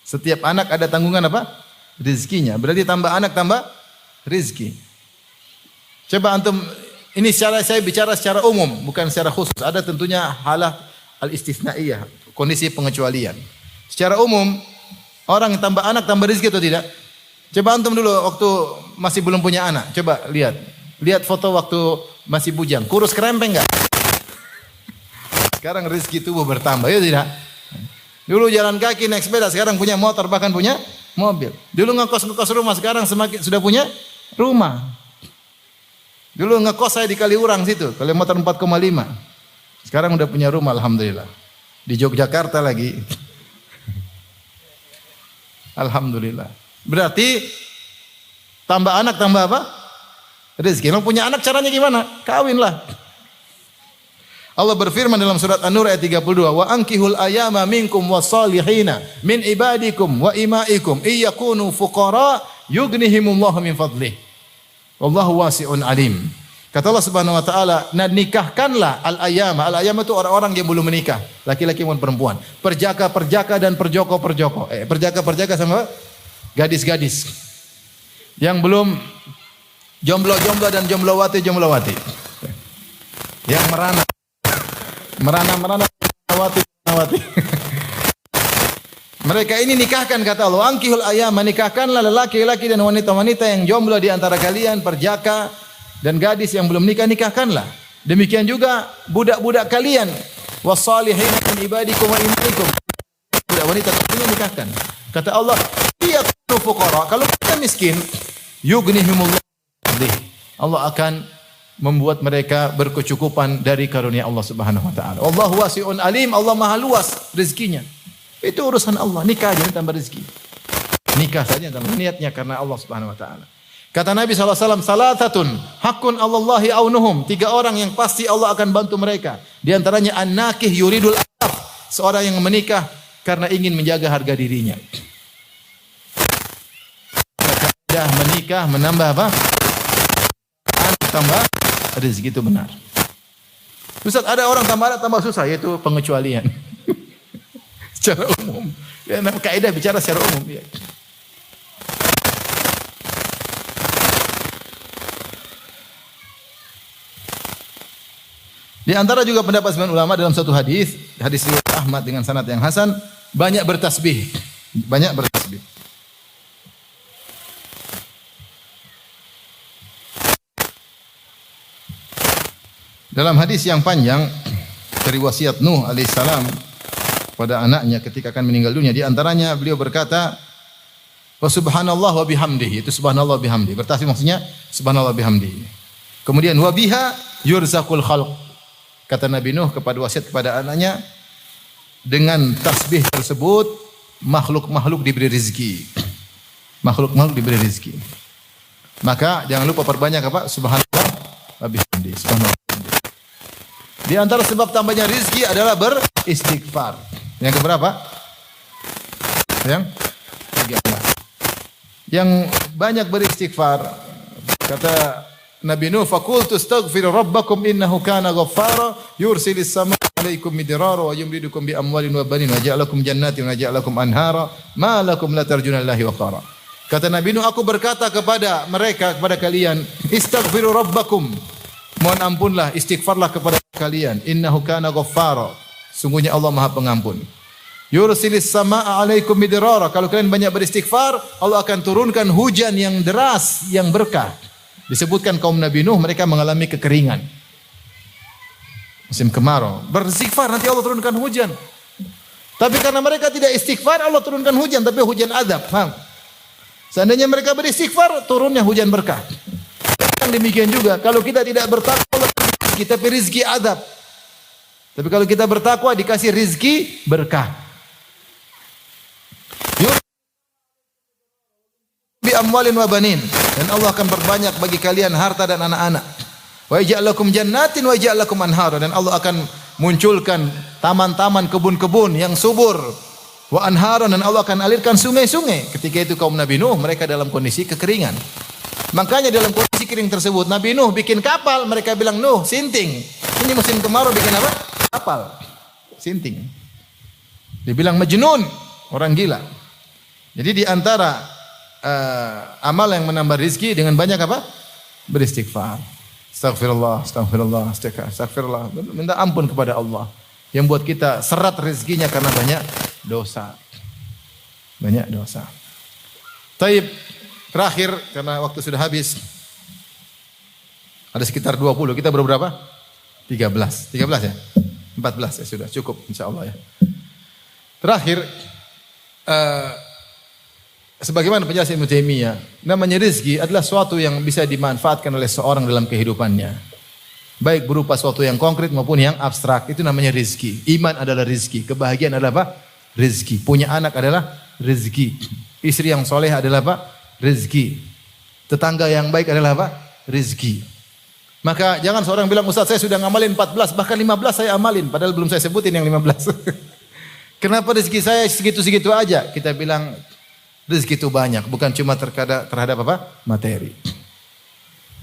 Setiap anak ada tanggungan apa? Rezekinya. Berarti tambah anak tambah rezeki. Coba antum, ini saya bicara secara umum, bukan secara khusus. Ada tentunya halah al-istisnaiyah, kondisi pengecualian. Secara umum, orang yang tambah anak tambah rezeki atau tidak? Coba antum dulu waktu masih belum punya anak, coba lihat. Lihat foto waktu masih bujang, kurus kerempeng enggak? Sekarang rezeki tubuh bertambah, ya tidak? Dulu jalan kaki naik sepeda, sekarang punya motor, bahkan punya mobil. Dulu ngekos rumah, sekarang semakin sudah punya rumah. Dulu ngekos saya di Kaliurang situ, kilometer 4,5. Sekarang udah punya rumah, alhamdulillah. Di Yogyakarta lagi. Alhamdulillah. Berarti tambah anak tambah apa? Rezeki. Mau punya anak caranya gimana? Kawinlah. Allah berfirman dalam surat An-Nur ayat 32, "Wa ankihul ayama minkum wassalihina min ibadikum wa imaikum iyakunu fuqara yughnihimullahu min fadlih. Wallahu wasi'un alim." Kata Allah Subhanahu wa taala, "Nikahkanlah al-ayama." Al-ayama itu orang-orang yang belum menikah, laki-laki maupun perempuan. Perjaka-perjaka dan perjoko-perjoko. Perjaka-perjaka sama gadis-gadis yang belum jomblo-jomblo dan jomblowati-jomblowati. Yang merana wati. Mereka ini nikahkan, kata Allah, "Ankihul ayama," nikahkanlah lelaki-lelaki dan wanita-wanita yang jomblo di antara kalian, perjaka dan gadis yang belum nikah, nikahkanlah. Demikian juga budak-budak kalian, wassalihin min ibadikum wa imaikum. Budak wanita kalian nikahkan. Kata Allah, "Iyakunu fuqara," kalau kita miskin, yughnihimullah. Allah akan membuat mereka berkecukupan dari karunia Allah Subhanahu wa taala. Wallahu wasi'un alim, Allah Maha luas rezekinya. Itu urusan Allah, nikah aja tambah rezeki. Nikah saja tambah niatnya karena Allah Subhanahu wa taala. Kata Nabi sallallahu alaihi wasallam, "Salatatun haqqun 'alallahi aunuhum." 3 orang yang pasti Allah akan bantu mereka. Di antaranya an-nakih yuridul afaf, seorang yang menikah karena ingin menjaga harga dirinya. Sudah menikah menambah apa? Tambah rezeki, itu benar. Ustaz, ada orang tambah susah, yaitu pengecualian. Secara umum. Ya, kaidah bicara secara umum. Ya. Di antara juga pendapat sebagian ulama dalam satu hadis riwayat Ahmad dengan sanad yang hasan, banyak bertasbih. Dalam hadis yang panjang dari wasiat Nuh alaihissalam pada anaknya ketika akan meninggal dunia, di antaranya beliau berkata, "Wa subhanallah wa bihamdihi." Itu subhanallah bihamdi. Bertasbih maksudnya subhanallah bihamdihi. Kemudian wa biha yurzaqul khalq. Kata Nabi Nuh kepada wasiat kepada anaknya, dengan tasbih tersebut makhluk-makhluk diberi rezeki. Makhluk-makhluk diberi rezeki. Maka jangan lupa perbanyak apa? Subhanallah wa bihamdihi. Subhanallah. Di antara sebab tambahnya rezeki adalah beristighfar. Yang keberapa? Yang ketiga. Yang banyak beristighfar. Kata Nabi Nuh, "Faqultu astaghfiru rabbakum innahu kana ghaffara yursilis samaa 'alaikum midrara wa yumdidukum bi amwalin wa banin wa ja'alakum jannatin wa ja'alakum anhara ma lakum la tarjuna lillahi waqara." Kata Nabi Nuh, aku berkata kepada mereka, kepada kalian, "Istaghfiru rabbakum." Mohon ampunlah, istighfarlah kepada kalian. Innahu kana ghaffara. Sungguhnya Allah Maha Pengampun. Yursilis samaa 'alaikum midrara. Kalau kalian banyak beristighfar, Allah akan turunkan hujan yang deras, yang berkah. Disebutkan kaum Nabi Nuh mereka mengalami kekeringan. Musim kemarau. Beristighfar nanti Allah turunkan hujan. Tapi karena mereka tidak istighfar, Allah turunkan hujan, tapi hujan azab. Paham? Seandainya mereka beristighfar, turunnya hujan berkah. Demikian juga kalau kita tidak bertakwa, kita beri rezeki adab. Tapi kalau kita bertakwa dikasih rezeki berkah. Bi amwalin wa banin, dan Allah akan berbanyak bagi kalian harta dan anak-anak. Wa yaj'alakum jannatin wa yaj'alakum anhara, dan Allah akan munculkan taman-taman, kebun-kebun yang subur. Wa anhara, dan Allah akan alirkan sungai-sungai. Ketika itu kaum Nabi Nuh mereka dalam kondisi kekeringan. Makanya dalam kondisi kering tersebut Nabi Nuh bikin kapal, mereka bilang, "Nuh, sinting." Ini musim kemarau bikin apa? Kapal. Sinting. Dibilang majnun, orang gila. Jadi di antara amal yang menambah rezeki dengan banyak apa? Beristighfar. Astagfirullah, astagfirullah, astagfirullah. Minta ampun kepada Allah yang buat kita serat rezekinya karena banyak dosa. Banyak dosa. Taib. Terakhir, karena waktu sudah habis. Ada sekitar 20. Kita berapa? 13. 13 ya? 14 ya sudah. Cukup insyaAllah ya. Terakhir, sebagaimana penjelasan Ibnu Taimiyah, namanya rezeki adalah suatu yang bisa dimanfaatkan oleh seorang dalam kehidupannya. Baik berupa suatu yang konkret maupun yang abstrak. Itu namanya rezeki. Iman adalah rezeki. Kebahagiaan adalah apa? Rezeki. Punya anak adalah rezeki. Istri yang soleh adalah apa? Rezeki. Tetangga yang baik adalah apa? Rezeki. Maka jangan seorang bilang, Ustaz saya sudah ngamalin 14, bahkan 15 saya amalin. Padahal belum saya sebutin yang 15. Kenapa rezeki saya segitu-segitu aja? Kita bilang rezeki itu banyak, bukan cuma terhadap apa? Materi.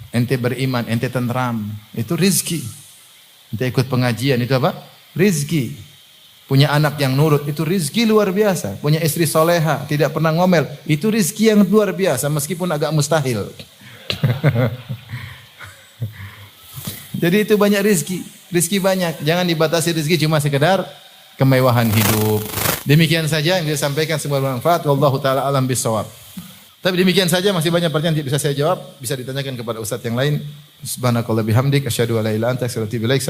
Ente beriman, ente tenteram, itu rezeki. Ente ikut pengajian, itu apa? Rezeki. Punya anak yang nurut, itu rezeki luar biasa. Punya istri soleha, tidak pernah ngomel, itu rezeki yang luar biasa, meskipun agak mustahil. Jadi itu banyak rezeki, rezeki banyak. Jangan dibatasi rezeki cuma sekedar kemewahan hidup. Demikian saja yang saya sampaikan, semoga bermanfaat. Wallahu taala alam bisawab. Tapi demikian saja, masih banyak pertanyaan yang bisa saya jawab, bisa ditanyakan kepada ustaz yang lain. Subhanakallah bihamdik asyhadu an la ilaha illa anta astaghfiruka wa atubu ilaik.